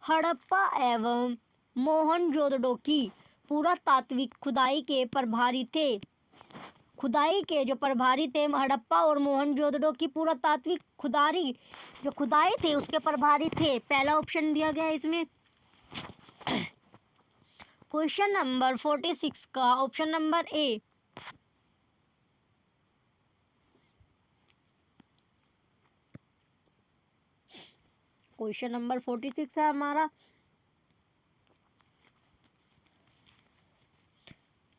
Speaker 1: हड़प्पा एवं मोहनजोदड़ो की पुरातात्विक खुदाई के प्रभारी थे। खुदाई के जो प्रभारी थे हड़प्पा और मोहनजोदड़ो की पुरातात्विक खुदाई थे उसके प्रभारी थे। पहला ऑप्शन दिया गया है इसमें क्वेश्चन नंबर 46 का ऑप्शन नंबर ए क्वेश्चन नंबर 46 है हमारा।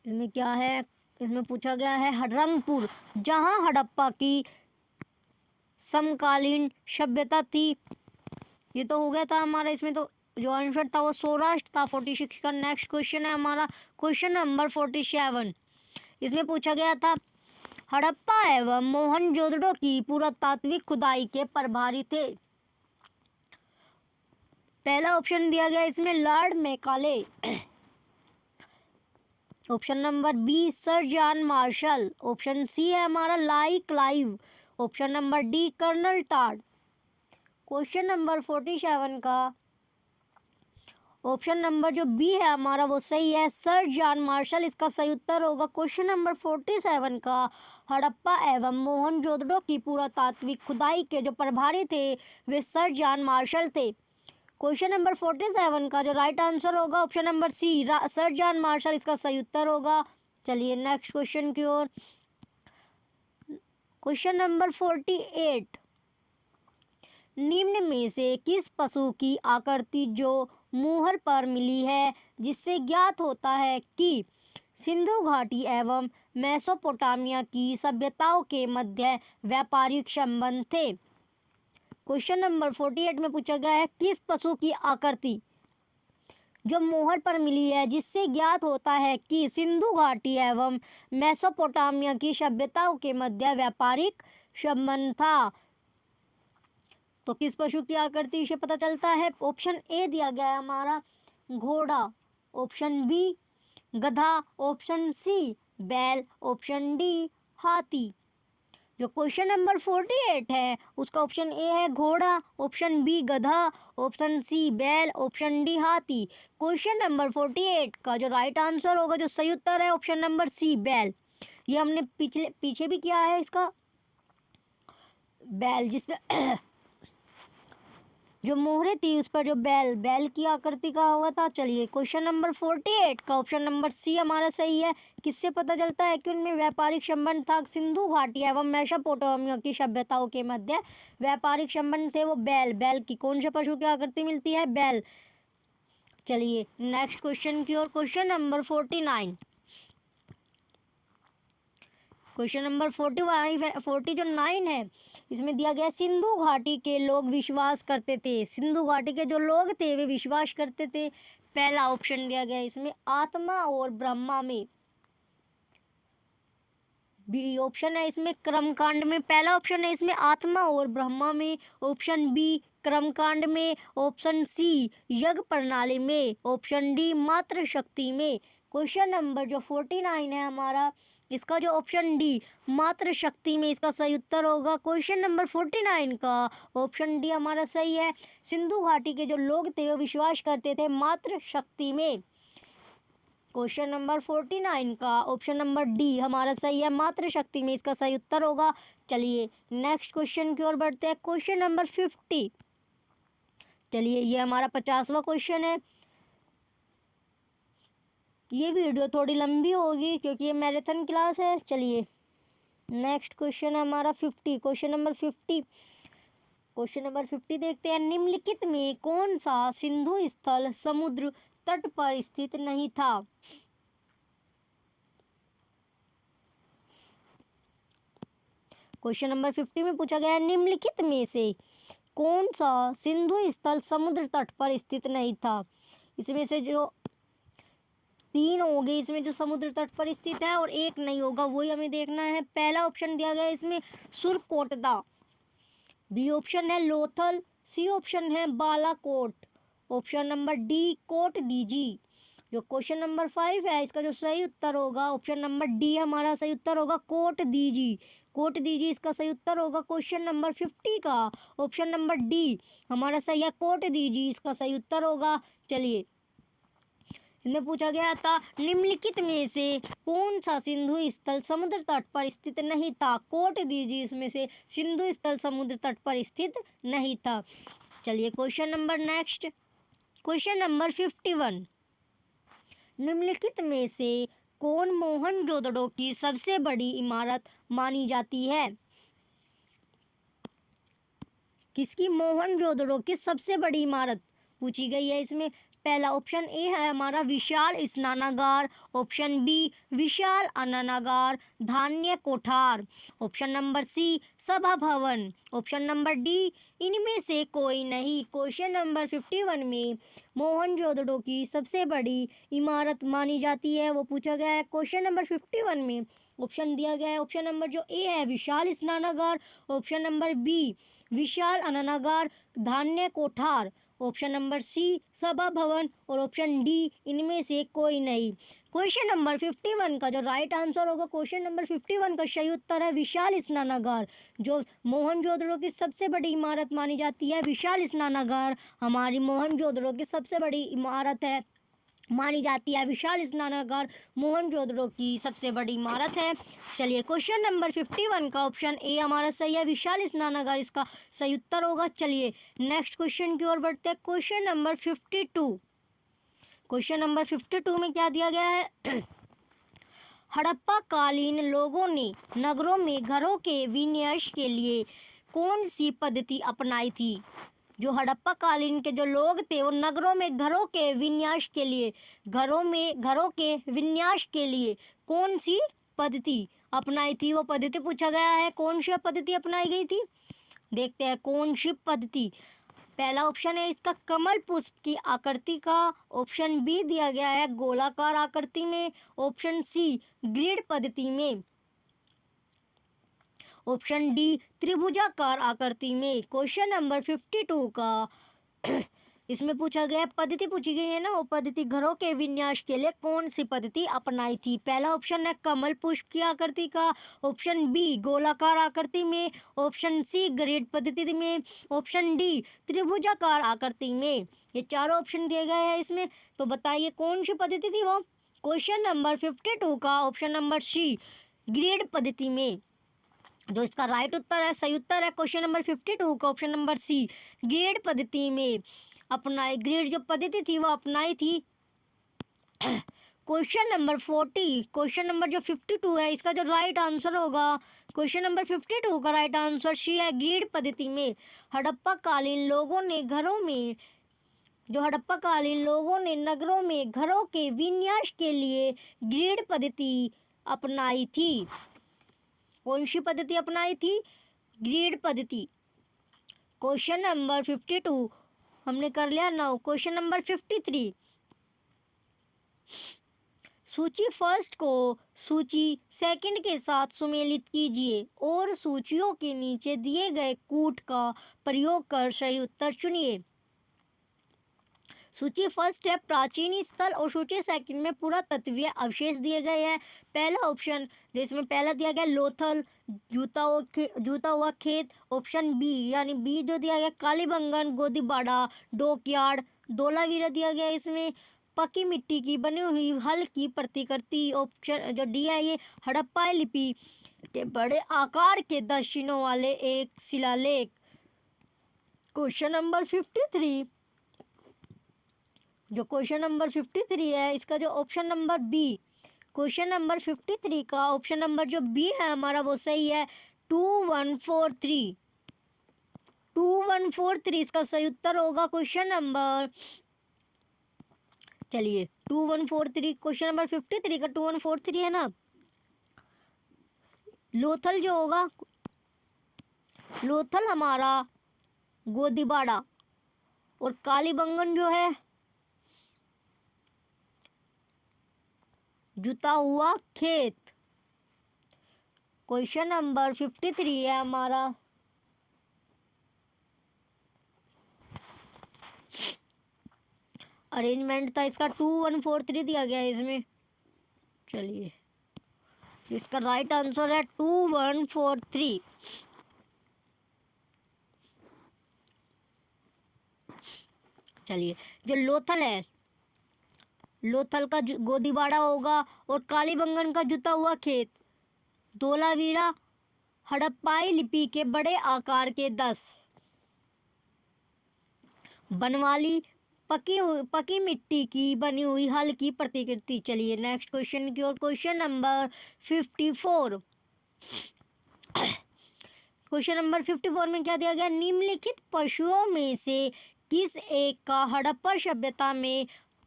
Speaker 1: इसमें क्या है? इसमें पूछा गया है रंगपुर जहां हड़प्पा की समकालीन सभ्यता थी। ये तो हो गया था हमारा। इसमें तो जो आंसर था वो सौराष्ट्र था। 46 का नेक्स्ट क्वेश्चन है हमारा क्वेश्चन नंबर 47। इसमें पूछा गया था हड़प्पा एवं मोहनजोदड़ो की पुरातात्विक खुदाई के प्रभारी थे। पहला ऑप्शन दिया गया इसमें Lord Macaulay, option number B sir John Marshall, option C है हमारा Lord Clive, option number D colonel Tod. Question number 47 का ऑप्शन नंबर जो बी है हमारा वो सही है सर जॉन मार्शल, इसका सही उत्तर होगा क्वेश्चन नंबर 47 का। हड़प्पा एवं मोहनजोदड़ो की पुरातात्विक खुदाई के जो प्रभारी थे वे सर जॉन मार्शल थे। क्वेश्चन नंबर 47 का जो राइट आंसर होगा option number C sir John Marshall, इसका सही उत्तर होगा। चलिए नेक्स्ट क्वेश्चन की ओर। Question number 48। निम्न में से किस पशु की आकृति जो मुहर पर मिली है जिससे ज्ञात होता है कि सिंधु घाटी एवं मेसोपोटामिया की सभ्यताओं के मध्य व्यापारिक संबंध थे। क्वेश्चन नंबर 48 में पूछा गया है किस पशु की आकृति जो मोहर पर मिली है जिससे ज्ञात होता है कि सिंधु घाटी एवं मेसोपोटामिया की सभ्यताओं के मध्य व्यापारिक संबंध था। तो किस पशु की आकृति से पता चलता है? ऑप्शन ए दिया गया है हमारा घोड़ा, ऑप्शन बी गधा, ऑप्शन सी बैल, ऑप्शन डी हाथी। जो क्वेश्चन नंबर 48 है उसका ऑप्शन ए है घोड़ा, ऑप्शन बी गधा, ऑप्शन सी बैल, ऑप्शन डी हाथी। क्वेश्चन नंबर 48 का जो राइट आंसर होगा, जो सही उत्तर है, ऑप्शन नंबर सी बैल। ये हमने पीछे भी किया है इसका बैल, जिसपे जो मोहरे थी उस पर जो बैल की आकृति का हुआ था। चलिए क्वेश्चन नंबर 48 का ऑप्शन नंबर सी हमारा सही है। किससे पता चलता है कि उनमें व्यापारिक संबंध था? सिंधु घाटी एवं मेसोपोटामिया की सभ्यताओं के मध्य व्यापारिक संबंध थे वो बैल की। कौन से पशु की आकृति मिलती है? बैल। चलिए नेक्स्ट क्वेश्चन की ओर। क्वेश्चन नंबर 49, क्वेश्चन नंबर 49 है, इसमें दिया गया सिंधु घाटी के लोग विश्वास करते थे। सिंधु घाटी के जो लोग थे वे विश्वास करते थे। पहला ऑप्शन दिया गया इसमें आत्मा और ब्रह्मा में, बी ऑप्शन है इसमें कर्मकांड में। पहला ऑप्शन है इसमें आत्मा और ब्रह्मा में, ऑप्शन बी कर्मकांड में, ऑप्शन सी यज्ञ प्रणाली में, ऑप्शन डी मातृ शक्ति में। क्वेश्चन नंबर जो 49 है हमारा, इसका जो ऑप्शन डी मातृ शक्ति में इसका सही उत्तर होगा। क्वेश्चन नंबर 49 का ऑप्शन डी हमारा सही है। सिंधु घाटी के जो लोग थे वो विश्वास करते थे मातृ शक्ति में। क्वेश्चन नंबर 49 का ऑप्शन नंबर डी हमारा सही है, मातृ शक्ति में इसका सही उत्तर होगा। चलिए नेक्स्ट क्वेश्चन की ओर बढ़ते हैं। क्वेश्चन नंबर 50, चलिए ये हमारा 50वां क्वेश्चन है। ये वीडियो थोड़ी लंबी होगी क्योंकि ये मैराथन क्लास है। चलिए नेक्स्ट क्वेश्चन है हमारा 50, क्वेश्चन नंबर 50। क्वेश्चन नंबर 50 देखते हैं। निम्नलिखित में कौन सा सिंधु स्थल समुद्र तट पर स्थित नहीं था? क्वेश्चन नंबर 50 में पूछा गया है निम्नलिखित में से कौन सा सिंधु स्थल समुद्र तट पर स्थित नहीं था। इसमें से जो 3 हो गए, इसमें जो समुद्र तट पर स्थित है और एक नहीं होगा, वही हमें देखना है। पहला ऑप्शन दिया गया है इसमें सुरकोटदा, बी ऑप्शन है लोथल, सी ऑप्शन है Balakot, option number D Kot Diji. जो क्वेश्चन नंबर 5 है इसका जो सही उत्तर होगा, ऑप्शन नंबर डी हमारा सही उत्तर होगा कोट दीजी। कोट दीजी इसका सही उत्तर होगा। क्वेश्चन नंबर 50 का ऑप्शन नंबर डी हमारा सही है, कोट दीजी इसका सही उत्तर होगा। चलिए इनमें पूछा गया था निम्नलिखित में से कौन सा सिंधु स्थल समुद्र तट पर स्थित नहीं था? कोट दीजिए इसमें से सिंधु स्थल समुद्र तट पर स्थित नहीं था। चलिए question number next, question number 51। निम्नलिखित में से कौन मोहनजोदड़ो की सबसे बड़ी इमारत मानी जाती है? किसकी मोहनजोदड़ो की सबसे बड़ी इमारत पूछी गई है इसमें? पहला ऑप्शन ए है हमारा विशाल स्नानागार, ऑप्शन बी विशाल अन्नागार धान्य कोठार, ऑप्शन नंबर सी सभा भवन, ऑप्शन नंबर डी इनमें से कोई नहीं। क्वेश्चन नंबर 51 में मोहनजोदड़ो की सबसे बड़ी इमारत मानी जाती है वो पूछा गया है। क्वेश्चन नंबर 51 में ऑप्शन दिया गया है, ऑप्शन नंबर जो ए है विशाल स्नानागार, ऑप्शन नंबर बी विशाल अन्नागार धान्य कोठार, ऑप्शन नंबर सी सभा भवन और ऑप्शन डी इनमें से कोई नहीं। क्वेश्चन नंबर 51 का जो राइट आंसर होगा, क्वेश्चन नंबर 51 का सही उत्तर है विशाल स्नानागार। जो मोहनजोदड़ो की सबसे बड़ी इमारत मानी जाती है विशाल स्नानागार हमारी मोहनजोदड़ो की सबसे बड़ी इमारत है, मानी जाती है विशाल स्नानागार मोहनजोदड़ो की सबसे बड़ी इमारत है। चलिए क्वेश्चन नंबर 51 का ऑप्शन ए हमारा सही है, विशाल स्नानागार इसका सही उत्तर होगा। चलिए नेक्स्ट क्वेश्चन की ओर बढ़ते हैं। क्वेश्चन नंबर 52, क्वेश्चन नंबर 52 में क्या दिया गया है? हड़प्पा कालीन लोगों ने नगरों में घरों के विन्यास के लिए कौन सी पद्धति अपनाई थी? जो हड़प्पा कालीन के जो लोग थे वो नगरों में घरों के विन्यास के लिए कौन सी पद्धति अपनाई थी? वो पद्धति पूछा गया है, कौन सी पद्धति अपनाई गई थी? देखते हैं कौन सी पद्धति। पहला ऑप्शन है इसका कमल पुष्प की आकृति का, ऑप्शन बी दिया गया है गोलाकार आकृति में, ऑप्शन सी ग्रिड पद्धति में, ऑप्शन डी त्रिभुजाकार आकृति में। क्वेश्चन नंबर 52 का इसमें पूछा गया है, पद्धति पूछी गई है ना, वो पद्धति घरों के विन्यास के लिए कौन सी पद्धति अपनाई थी। पहला ऑप्शन है कमल पुष्प की आकृति का, ऑप्शन बी गोलाकार आकृति में, ऑप्शन सी ग्रेड पद्धति में, ऑप्शन डी त्रिभुजाकार आकृति में। ये चारों ऑप्शन दिए गए हैं इसमें, तो बताइए कौन सी पद्धति थी वो। क्वेश्चन नंबर 52 का ऑप्शन नंबर सी ग्रेड पद्धति में। जो इसका राइट उत्तर है, सही उत्तर है क्वेश्चन नंबर 52 का ऑप्शन नंबर सी ग्रेड पद्धति में अपनाई, ग्रेड जो पद्धति थी वो अपनाई थी। क्वेश्चन नंबर 40, क्वेश्चन नंबर जो 52 है इसका जो राइट आंसर होगा, क्वेश्चन नंबर 52 का राइट आंसर सी है ग्रेड पद्धति में। हड़प्पा कालीन लोगों ने घरों में, जो हड़प्पा कालीन लोगों ने नगरों में घरों के विन्यास के लिए ग्रेड पद्धति अपनाई थी। कौन सी पद्धति अपनाई थी? ग्रेड पद्धति। क्वेश्चन नंबर 52 हमने कर लिया। नाउ क्वेश्चन नंबर 53, सूची फर्स्ट को सूची सेकंड के साथ सुमेलित कीजिए और सूचियों के नीचे दिए गए कूट का प्रयोग कर सही उत्तर चुनिए। सूची फर्स्ट है प्राचीन स्थल और सूची सेकंड में पुरातत्वीय अवशेष दिए गए हैं। पहला ऑप्शन जिसमें पहला दिया गया लोथल, जूता हुआ खेत, ऑप्शन बी यानी बी जो दिया गया कालीबंगन, गोदीबाड़ा, डॉकयार्ड, धोलावीरा दिया गया इसमें पक्की मिट्टी की बनी हुई हल की प्रतिकृति। ऑप्शन जो डी है ये हड़प्पा लिपि के बड़े आकार के दर्शनों वाले एक शिलालेख। क्वेश्चन नंबर 53, जो क्वेश्चन नंबर 53 है इसका जो option number B, question number 53 का ऑप्शन नंबर जो बी है हमारा वो सही है 2143। 2143 इसका सही उत्तर होगा क्वेश्चन नंबर, चलिए 2143 क्वेश्चन नंबर 53 का 2143 है ना। लोथल जो होगा, लोथल हमारा गोदीबाड़ा और कालीबंगन जो है जुता हुआ खेत। क्वेश्चन नंबर 53 है हमारा अरेंजमेंट था इसका 2143 दिया गया है इसमें। चलिए इसका राइट आंसर है 2143। चलिए जो लोथल है, लोथल का गोदीबाड़ा होगा और कालीबंगन का जुता हुआ खेत, धोलावीरा हड़प्पाई लिपि के बड़े आकार के 10 बनवाली पकी मिट्टी की बनी हुई हल की प्रतिकृति। चलिए नेक्स्ट क्वेश्चन की ओर। क्वेश्चन नंबर 54, क्वेश्चन नंबर 54 में क्या दिया गया, निम्नलिखित पशुओं में से किस एक का हड़प्पा सभ्यता में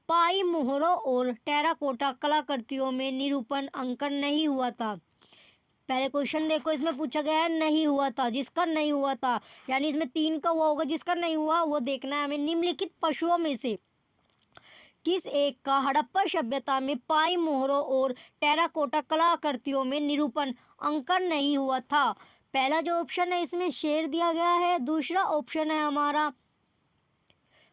Speaker 1: पाई मोहरों और टेराकोटा कलाकृतियों में निरूपण अंकन नहीं हुआ था। पहले क्वेश्चन देखो, इसमें पूछा गया है नहीं हुआ था, जिसका नहीं हुआ था यानी इसमें 3 का हुआ होगा, जिसका नहीं हुआ वो देखना है हमें। निम्नलिखित पशुओं में से किस एक का हड़प्पा सभ्यता में पाई मोहरों और टेराकोटा कलाकृतियों में निरूपण अंकन नहीं हुआ था। पहला जो ऑप्शन है इसमें शेर दिया गया है, दूसरा ऑप्शन है हमारा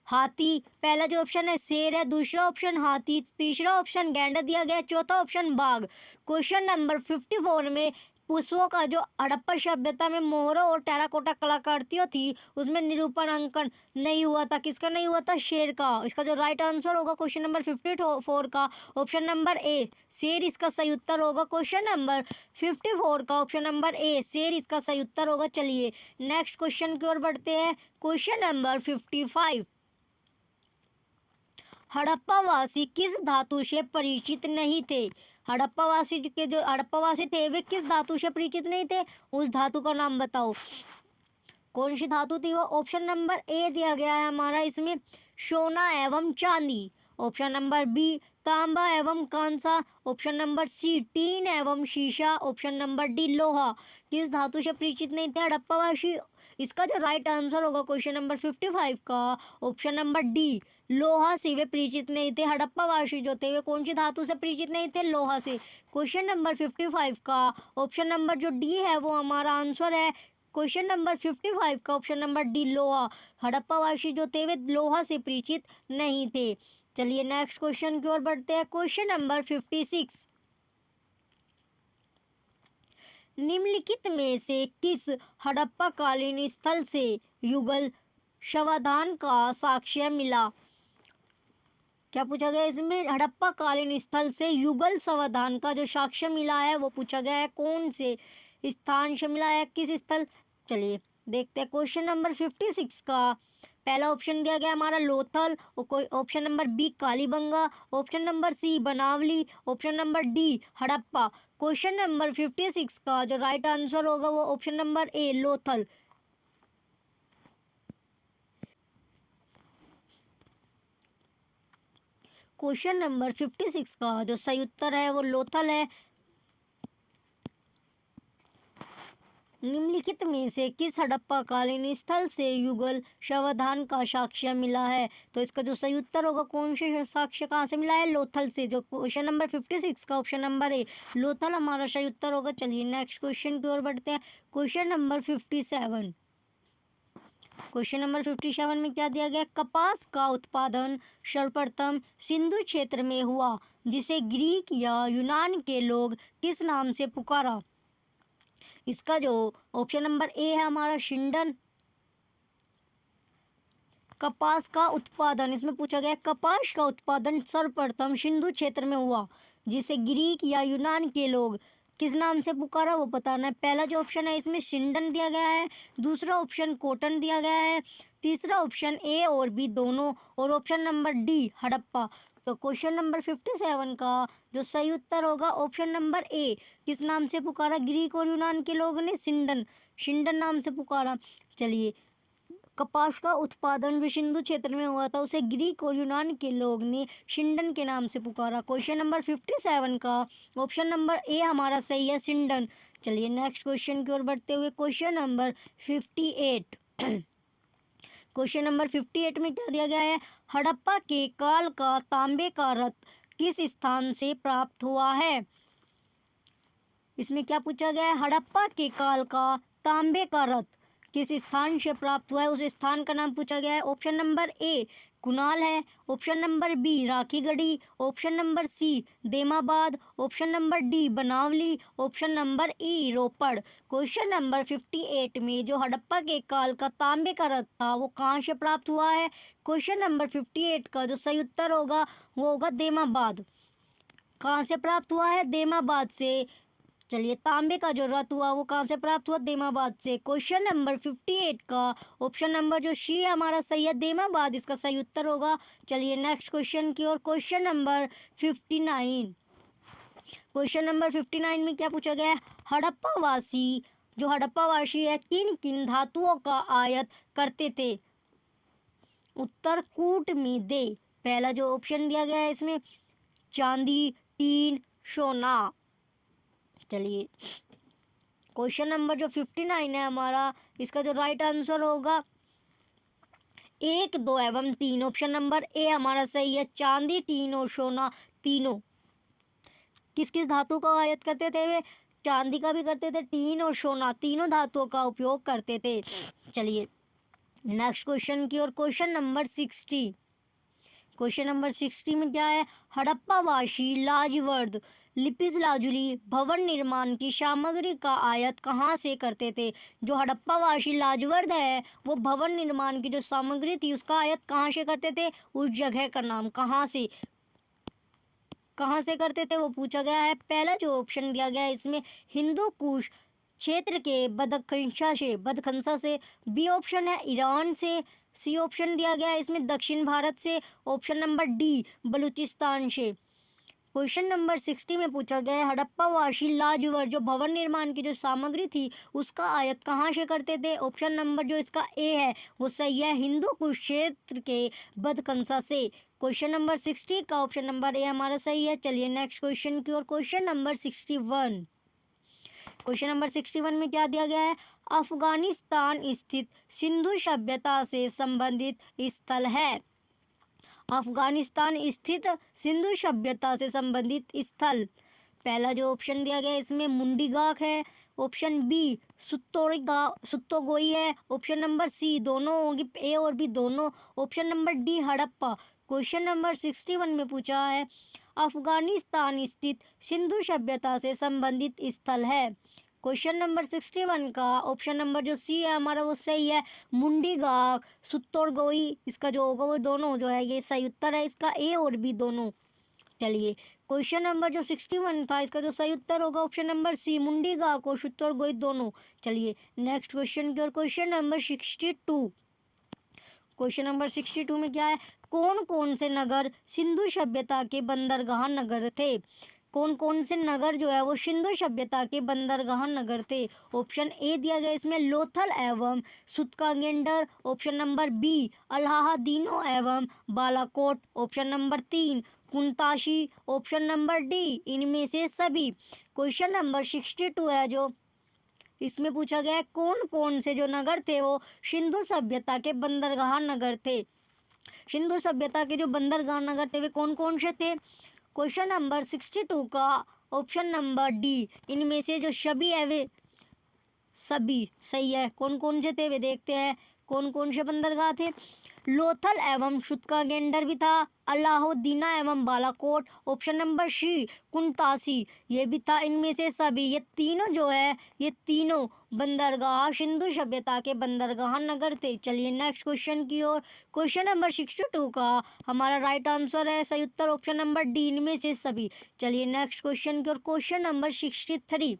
Speaker 1: हाथी, पहला जो ऑप्शन है शेर है, दूसरा ऑप्शन हाथी, तीसरा ऑप्शन गैंडा दिया गया, चौथा ऑप्शन बाघ। क्वेश्चन नंबर 54 में पुष्पों का जो हड़प्पा सभ्यता में मोहरों और टेराकोटा कलाकृतियों थी उसमें निरूपण अंकन नहीं हुआ था। किसका नहीं हुआ था? शेर का। इसका जो राइट आंसर होगा क्वेश्चन नंबर 54 का ऑप्शन नंबर ए शेर इसका सही उत्तर होगा। क्वेश्चन नंबर 54 का ऑप्शन नंबर ए शेर इसका सही उत्तर होगा। चलिए नेक्स्ट क्वेश्चन की ओर बढ़ते हैं। क्वेश्चन नंबर 55, हड़प्पावासी किस धातु से परिचित नहीं थे? हड़प्पावासी थे वे किस धातु से परिचित नहीं थे? उस धातु का नाम बताओ। कौन सी धातु थी वो? ऑप्शन नंबर ए दिया गया है हमारा इसमें सोना एवं चांदी, ऑप्शन नंबर बी तांबा एवं कांसा, ऑप्शन नंबर सी टीन एवं शीशा, ऑप्शन नंबर डी लोहा। किस धातु से परिचित नहीं थे हड़प्पावासी? इसका जो राइट आंसर होगा क्वेश्चन नंबर 55 का ऑप्शन नंबर डी लोहा से वे परिचित नहीं थे। हड़प्पावासी जो थे वे कौन सी धातु से परिचित नहीं थे? लोहा से। क्वेश्चन नंबर 55 का ऑप्शन नंबर जो डी है वो हमारा आंसर है क्वेश्चन नंबर 55 का ऑप्शन नंबर डी लोहा। हड़प्पावासी जो थे वे लोहा से परिचित नहीं थे। चलिए नेक्स्ट क्वेश्चन की ओर बढ़ते हैं। क्वेश्चन नंबर 56, निम्नलिखित में से किस हड़प्पा कालीन स्थल से युगल शवाधान का साक्ष्य मिला? क्या पूछा गया इसमें? हड़प्पा कालीन स्थल से युगल शवाधान का जो साक्ष्य मिला है वो पूछा गया है। कौन से स्थान से मिला है, किस स्थल? चलिए देखते हैं। क्वेश्चन नंबर 56 का पहला ऑप्शन दिया गया हमारा Lothal, option number B Kalibangan, option number C Banawali, option number D Harappa. Question number 56 का जो राइट आंसर होगा वो option number A Lothal. Question number 56 का जो सही उत्तर है वो लोथल है। निम्नलिखित में से किस हड़प्पा कालीन स्थल से युगल शवाधान का साक्ष्य मिला है? तो इसका जो सही उत्तर होगा, कौन से साक्ष्य कहाँ से मिला है? लोथल से। जो क्वेश्चन नंबर 56 का ऑप्शन नंबर ए लोथल हमारा सही उत्तर होगा। चलिए नेक्स्ट क्वेश्चन की ओर बढ़ते हैं। क्वेश्चन नंबर 57, क्वेश्चन नंबर 57 में क्या दिया गया? कपास का उत्पादन सर्वप्रथम सिंधु क्षेत्र में हुआ, जिसे ग्रीक या यूनान के लोग किस नाम से पुकारा? इसका जो ऑप्शन नंबर ए है हमारा शिंडन। कपास का उत्पादन, इसमें पूछा गया कपास का उत्पादन सर्वप्रथम सिंधु क्षेत्र में हुआ, जिसे ग्रीक या यूनान के लोग किस नाम से पुकारा वो बताना है। पहला जो ऑप्शन है इसमें शिंडन दिया गया है, दूसरा ऑप्शन कॉटन दिया गया है, तीसरा ऑप्शन ए और बी दोनों, और ऑप्शन नंबर डी हड़प्पा। तो क्वेश्चन नंबर 57 का जो सही उत्तर होगा ऑप्शन नंबर ए, किस नाम से पुकारा ग्रीक और यूनान के लोगों ने? शिंडन नाम से पुकारा। चलिए, कपास का उत्पादन जो सिंधु क्षेत्र में हुआ था उसे ग्रीक और यूनान के लोग ने शिंडन के नाम से पुकारा। क्वेश्चन नंबर 57 का ऑप्शन नंबर ए हमारा सही है, शिंडन। चलिए नेक्स्ट क्वेश्चन की ओर बढ़ते हुए। क्वेश्चन नंबर 58, क्वेश्चन नंबर 58 में क्या दिया गया है? हड़प्पा के काल का तांबे का रथ किस स्थान से प्राप्त हुआ है? इसमें क्या पूछा गया है? हड़प्पा के काल का तांबे का रथ किस स्थान से प्राप्त हुआ है, उस स्थान का नाम पूछा गया है। ऑप्शन नंबर ए कुणाल है, option number B Rakhigarhi, option number C Daimabad, option number D Banawali, option number E Ropar. Question number 58 में जो हड़प्पा के काल का तांबे का रथ था वो कहाँ से प्राप्त हुआ है? क्वेश्चन नंबर 58 का जो सही उत्तर होगा वो होगा देमाबाद। कहाँ से प्राप्त हुआ है? देमाबाद से। चलिए, तांबे का जो रथ हुआ वो कहाँ से प्राप्त हुआ? देमाबाद से। क्वेश्चन नंबर 58 का ऑप्शन नंबर जो सी है हमारा सही है, देमाबाद इसका सही उत्तर होगा। चलिए नेक्स्ट क्वेश्चन की ओर। क्वेश्चन नंबर 59, क्वेश्चन नंबर 59 में क्या पूछा गया है? हड़प्पावासी है किन किन धातुओं का आयात करते थे? उत्तर कूट में दे। पहला जो ऑप्शन दिया गया है इसमें चांदी, टीन, सोना। चलिए, क्वेश्चन नंबर जो 59 है हमारा, इसका जो राइट आंसर होगा 1, 2 एवं 3। ऑप्शन नंबर ए हमारा सही है, चांदी, टीन और सोना तीनों। किस किस धातु का आयात करते थे वे? चांदी का भी करते थे, टीन और सोना तीनों धातुओं का उपयोग करते थे। चलिए नेक्स्ट क्वेश्चन की ओर। क्वेश्चन नंबर 60, क्वेश्चन नंबर 60 में क्या है? हड़प्पावासी लाजवर्द लिपिज लाजुली भवन निर्माण की सामग्री का आयात कहाँ से करते थे? जो हड़प्पावासी लाजवर्द है वो भवन निर्माण की जो सामग्री थी उसका आयात कहाँ से करते थे? उस जगह का नाम कहाँ से करते थे वो पूछा गया है। पहला जो ऑप्शन दिया गया है इसमें हिंदू कुश क्षेत्र के बदखंसा से। बी ऑप्शन है ईरान से। सी ऑप्शन दिया गया है इसमें दक्षिण भारत से। ऑप्शन नंबर डी बलूचिस्तान से। क्वेश्चन नंबर 60 में पूछा गया है हड़प्पावासी लाजवर जो भवन निर्माण की जो सामग्री थी उसका आयात कहाँ से करते थे? ऑप्शन नंबर जो इसका ए है वो सही है, हिंदू कुश क्षेत्र के बदखंसा से। क्वेश्चन नंबर 60 का ऑप्शन नंबर ए हमारा सही है। चलिए नेक्स्ट क्वेश्चन की ओर। क्वेश्चन नंबर 61, क्वेश्चन नंबर 61 में क्या दिया गया है? अफगानिस्तान स्थित सिंधु सभ्यता से संबंधित स्थल है। अफगानिस्तान स्थित सिंधु सभ्यता से संबंधित स्थल। पहला जो ऑप्शन दिया गया है इसमें मुंडीगाक है, ऑप्शन बी सुत्तोगोई है, ऑप्शन नंबर सी दोनों होगी, ए और बी दोनों, option number D Harappa. Question number 61 में पूछा है अफगानिस्तान स्थित सिंधु सभ्यता से संबंधित स्थल है। क्वेश्चन नंबर 61 का ऑप्शन नंबर जो सी है हमारा वो सही है, मुंडीगाक सुत्तोरगोई, इसका जो होगा वो दोनों जो है ये सही उत्तर है इसका, ए और बी दोनों। चलिए क्वेश्चन नंबर जो 61 था इसका जो सही उत्तर होगा ऑप्शन नंबर सी, मुंडीगाक और सुत्तोरगोई दोनों। चलिए नेक्स्ट क्वेश्चन की ओर, क्वेश्चन नंबर 62। क्वेश्चन नंबर 62 में क्या है, कौन कौन से नगर सिंधु सभ्यता के बंदरगाह नगर थे। कौन कौन से नगर जो है वो सिंधु सभ्यता के बंदरगाह नगर थे। ऑप्शन ए दिया गया इसमें लोथल एवं Sutkagendor, option number B Allahdino एवं Balakot, option number 3 Kuntasi, option number D इनमें से सभी। क्वेश्चन नंबर 62 है जो इसमें पूछा गया है कौन कौन से जो नगर थे वो सिंधु सभ्यता के बंदरगाह नगर थे। सिंधु सभ्यता के जो बंदरगाह नगर थे वे कौन कौन से थे। क्वेश्चन नंबर 62 का ऑप्शन नंबर डी इनमें से जो सभी है वे सभी सही है। कौन कौन से थे वे देखते हैं, कौन कौन से बंदरगाह थे। लोथल एवं सुतकागेंडर भी था, अलाउद्दीना एवं Balakot, option number C Kuntasi ये भी था, इनमें से सभी। ये तीनों जो है ये तीनों बंदरगाह सिंधु सभ्यता के बंदरगाह नगर थे। चलिए नेक्स्ट क्वेश्चन की ओर, क्वेश्चन नंबर 62 का हमारा राइट आंसर है सही उत्तर ऑप्शन नंबर डी इनमें से सभी। चलिए नेक्स्ट क्वेश्चन की ओर, क्वेश्चन नंबर 63।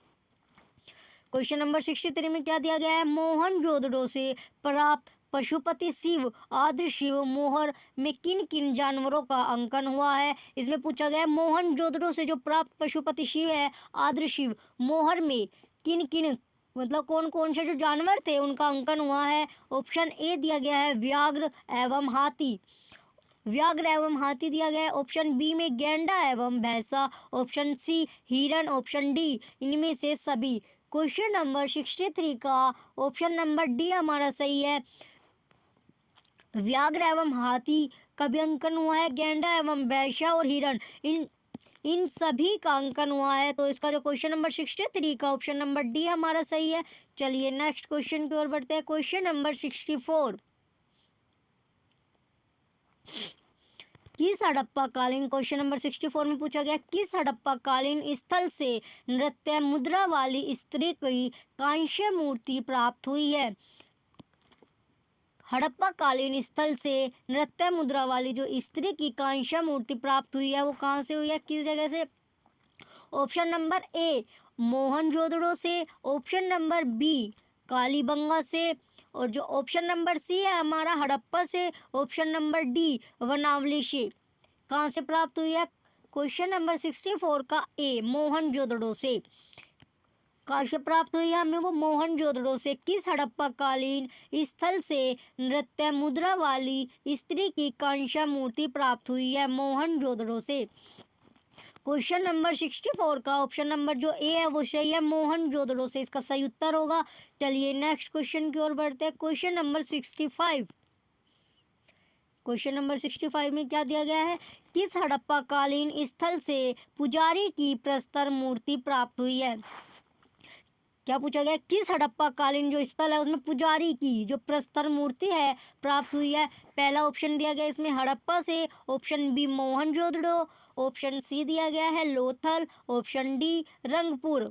Speaker 1: क्वेश्चन नंबर 63 में क्या दिया गया है, मोहनजोदड़ो से प्राप्त पशुपति शिव आद्र शिव मोहर में किन किन जानवरों का अंकन हुआ है। इसमें पूछा गया है मोहनजोदड़ो से जो प्राप्त पशुपति शिव है आद्र शिव मोहर में किन किन मतलब कौन कौन से जो जानवर थे उनका अंकन हुआ है। ऑप्शन ए दिया गया है व्याघ्र एवं हाथी, व्याघ्र एवं हाथी दिया गया है, ऑप्शन बी में गैंडा एवं भैंसा, ऑप्शन सी हिरन, ऑप्शन डी इनमें से सभी। क्वेश्चन नंबर 63 का ऑप्शन नंबर डी हमारा सही है, व्याघ्र एवं हाथी का भी अंकन हुआ है, गैंडा एवं भैंसा और हिरन इन सभी का अंकन हुआ है। तो इसका जो क्वेश्चन नंबर 63 का ऑप्शन नंबर डी हमारा सही है। चलिए नेक्स्ट क्वेश्चन की ओर बढ़ते हैं, क्वेश्चन नंबर 64। किस हड़प्पा कालीन, क्वेश्चन नंबर 64 में पूछा गया किस हड़प्पा कालीन स्थल से नृत्य मुद्रा वाली स्त्री की कांस्य मूर्ति प्राप्त हुई है। हड़प्पा कालीन स्थल से नृत्य मुद्रा वाली जो स्त्री की कांस्य मूर्ति प्राप्त हुई है वो कहाँ से हुई है, किस जगह से। ऑप्शन नंबर ए मोहनजोदड़ो से, ऑप्शन नंबर बी कालीबंगा से, और जो ऑप्शन नंबर सी है हमारा हड़प्पा से, ऑप्शन नंबर डी वनावली से। कहाँ से प्राप्त हुई है, क्वेश्चन नंबर 64 का ए मोहनजोदड़ो से। कहाँ से प्राप्त हुई है हमें वो मोहनजोदड़ो से। किस हड़प्पा कालीन स्थल से नृत्य मुद्रा वाली स्त्री की कांस्य मूर्ति प्राप्त हुई है, मोहनजोदड़ो से। क्वेश्चन नंबर 64 का ऑप्शन नंबर जो ए है वो सही है, मोहनजोदड़ो से इसका सही उत्तर होगा। चलिए नेक्स्ट क्वेश्चन की ओर बढ़ते हैं, क्वेश्चन नंबर 65। क्वेश्चन नंबर 65 में क्या दिया गया है, किस हड़प्पा कालीन स्थल से पुजारी की प्रस्तर मूर्ति प्राप्त हुई है। क्या पूछा गया, किस हड़प्पा कालीन जो स्थल है उसमें पुजारी की जो प्रस्तर मूर्ति है प्राप्त हुई है। पहला ऑप्शन दिया गया इसमें हड़प्पा से, option B Mohenjodaro, option C दिया गया है Lothal, option D Rangpur.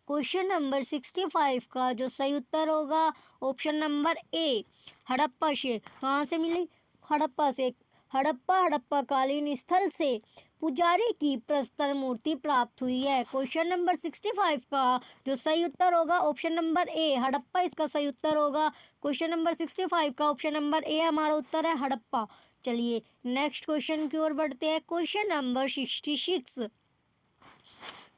Speaker 1: Question number 65 का जो सही उत्तर होगा ऑप्शन नंबर ए हड़प्पा से। कहाँ से मिली, हड़प्पा से। हड़प्पा कालीन स्थल से पुजारी की प्रस्तर मूर्ति प्राप्त हुई है। क्वेश्चन नंबर 65 का जो सही उत्तर होगा ऑप्शन नंबर ए हड़प्पा इसका सही उत्तर होगा। क्वेश्चन नंबर 65 का ऑप्शन नंबर ए हमारा उत्तर है हड़प्पा। चलिए नेक्स्ट क्वेश्चन की ओर बढ़ते हैं, क्वेश्चन नंबर 66।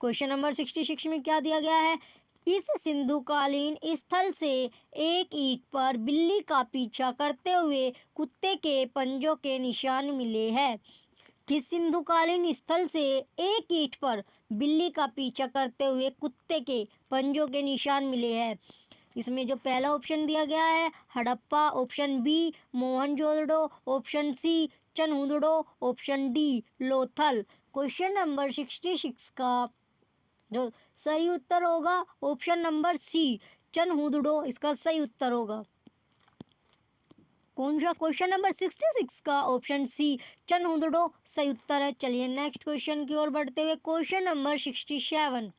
Speaker 1: क्वेश्चन नंबर 66 में क्या दिया गया है, इस सिंधुकालीन स्थल से एक ईंट पर बिल्ली का पीछा करते हुए कुत्ते के पंजों के निशान मिले हैं। किस सिंधुकालीन स्थल से एक ईंट पर बिल्ली का पीछा करते हुए कुत्ते के पंजों के निशान मिले हैं। इसमें जो पहला ऑप्शन दिया गया है Harappa, option B Mohenjodaro, option C Chanhudaro, option D Lothal. Question number 66 का जो सही उत्तर होगा ऑप्शन नंबर सी, चनहुदड़ो इसका सही उत्तर होगा। कौन सा? क्वेश्चन नंबर 66 का ऑप्शन सी, चनहुदड़ो सही उत्तर है। चलिए नेक्स्ट क्वेश्चन की ओर बढ़ते हुए क्वेश्चन नंबर 67।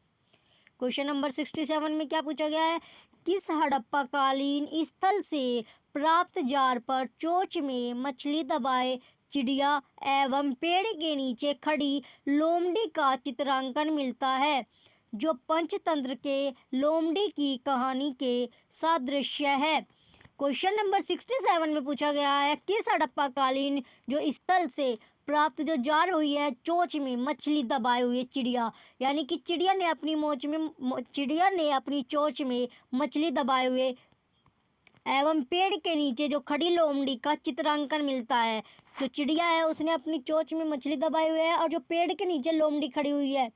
Speaker 1: क्वेश्चन नंबर 67 में क्या पूछा गया है? किस हड़प्पा कालीन स्थल से प्राप्त जार पर चोंच में मछली दबाए चिड़िया एवं पेड़ के नीचे खड़ी लोमड़ी का चित्रांकन मिलता है, जो पंचतंत्र के लोमड़ी की कहानी के सादृश्य है? क्वेश्चन नंबर 67 में पूछा गया है किस हड़प्पा कालीन जो स्थल से प्राप्त जो जार हुई है चोंच में मछली दबाए हुई चिड़िया, यानी कि चिड़िया ने अपनी चोंच में मछली दबाए हुए एवं पेड़ के नीचे जो खड़ी लोमड़ी का चित्रांकन मिलता है। जो चिड़िया है उसने अपनी चोंच में मछली दबाई हुई है और जो पेड़ के नीचे लोमड़ी खड़ी हुई है,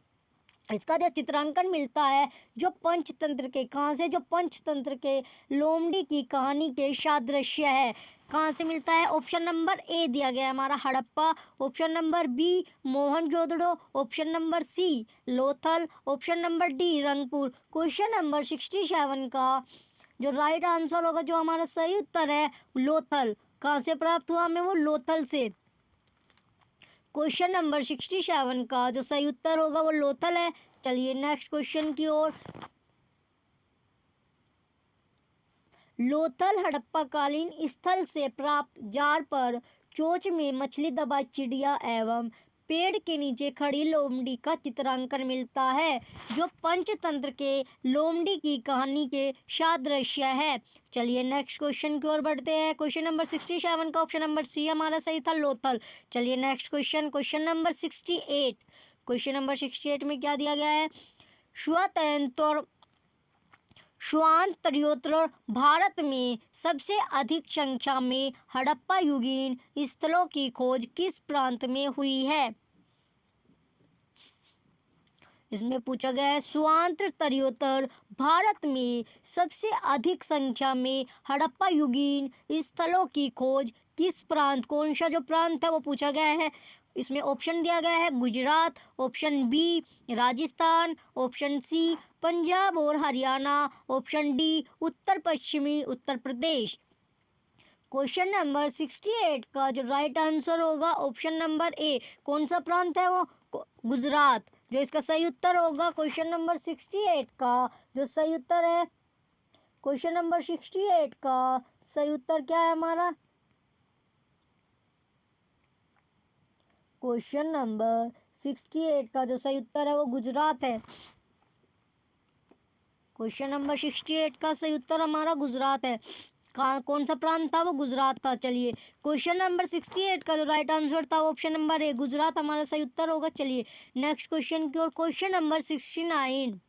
Speaker 1: इसका जो चित्रांकन मिलता है जो पंचतंत्र के, कहाँ से? जो पंचतंत्र के लोमड़ी की कहानी के सादृश्य है। कहाँ से मिलता है? ऑप्शन नंबर ए दिया गया है हमारा Harappa, option number B Mohenjodaro, option number C Lothal, option number D Rangpur. Question number 67 का जो राइट आंसर होगा, जो हमारा सही उत्तर है लोथल। कहाँ से प्राप्त हुआ हमें? वो लोथल से। क्वेश्चन नंबर 67 का जो सही उत्तर होगा वो लोथल है। चलिए नेक्स्ट क्वेश्चन की ओर। लोथल हड़प्पा कालीन स्थल से प्राप्त जार पर चोंच में मछली दबा चिड़िया एवं पेड़ के नीचे खड़ी लोमड़ी का चित्रांकन मिलता है, जो पंचतंत्र के लोमड़ी की कहानी के सादृश्य है। चलिए नेक्स्ट क्वेश्चन की ओर बढ़ते हैं। क्वेश्चन नंबर 67 का ऑप्शन नंबर सी हमारा सही था लोथल। चलिए next question, question number 68। Question number 68 में क्या दिया गया है? स्वातंत्र्योत्तर भारत में सबसे अधिक संख्या में हड़प्पा युगीन स्थलों की खोज किस प्रांत में हुई है? इसमें पूछा गया है स्वातंत्र्योत्तर भारत में सबसे अधिक संख्या में हड़प्पा युगीन स्थलों की खोज किस प्रांत, कौन सा जो प्रांत है वो पूछा गया है। इसमें ऑप्शन दिया गया है Gujarat, option B Rajasthan, option C Punjab और हरियाणा, ऑप्शन डी उत्तर पश्चिमी उत्तर प्रदेश। क्वेश्चन नंबर 68 का जो राइट आंसर होगा ऑप्शन नंबर ए, कौन सा प्रांत है वो? गुजरात, जो इसका सही उत्तर होगा। क्वेश्चन नंबर 68 का जो सही उत्तर है, क्वेश्चन नंबर 68 का सही उत्तर क्या है हमारा? क्वेश्चन नंबर 68 का जो सही उत्तर है वो गुजरात है। क्वेश्चन नंबर 68 का सही उत्तर हमारा गुजरात है। कौन सा प्रांत था वो? गुजरात था। चलिए क्वेश्चन नंबर 68 का जो राइट आंसर था वो ऑप्शन नंबर ए, गुजरात हमारा सही उत्तर होगा। चलिए नेक्स्ट क्वेश्चन की ओर। Question number 69।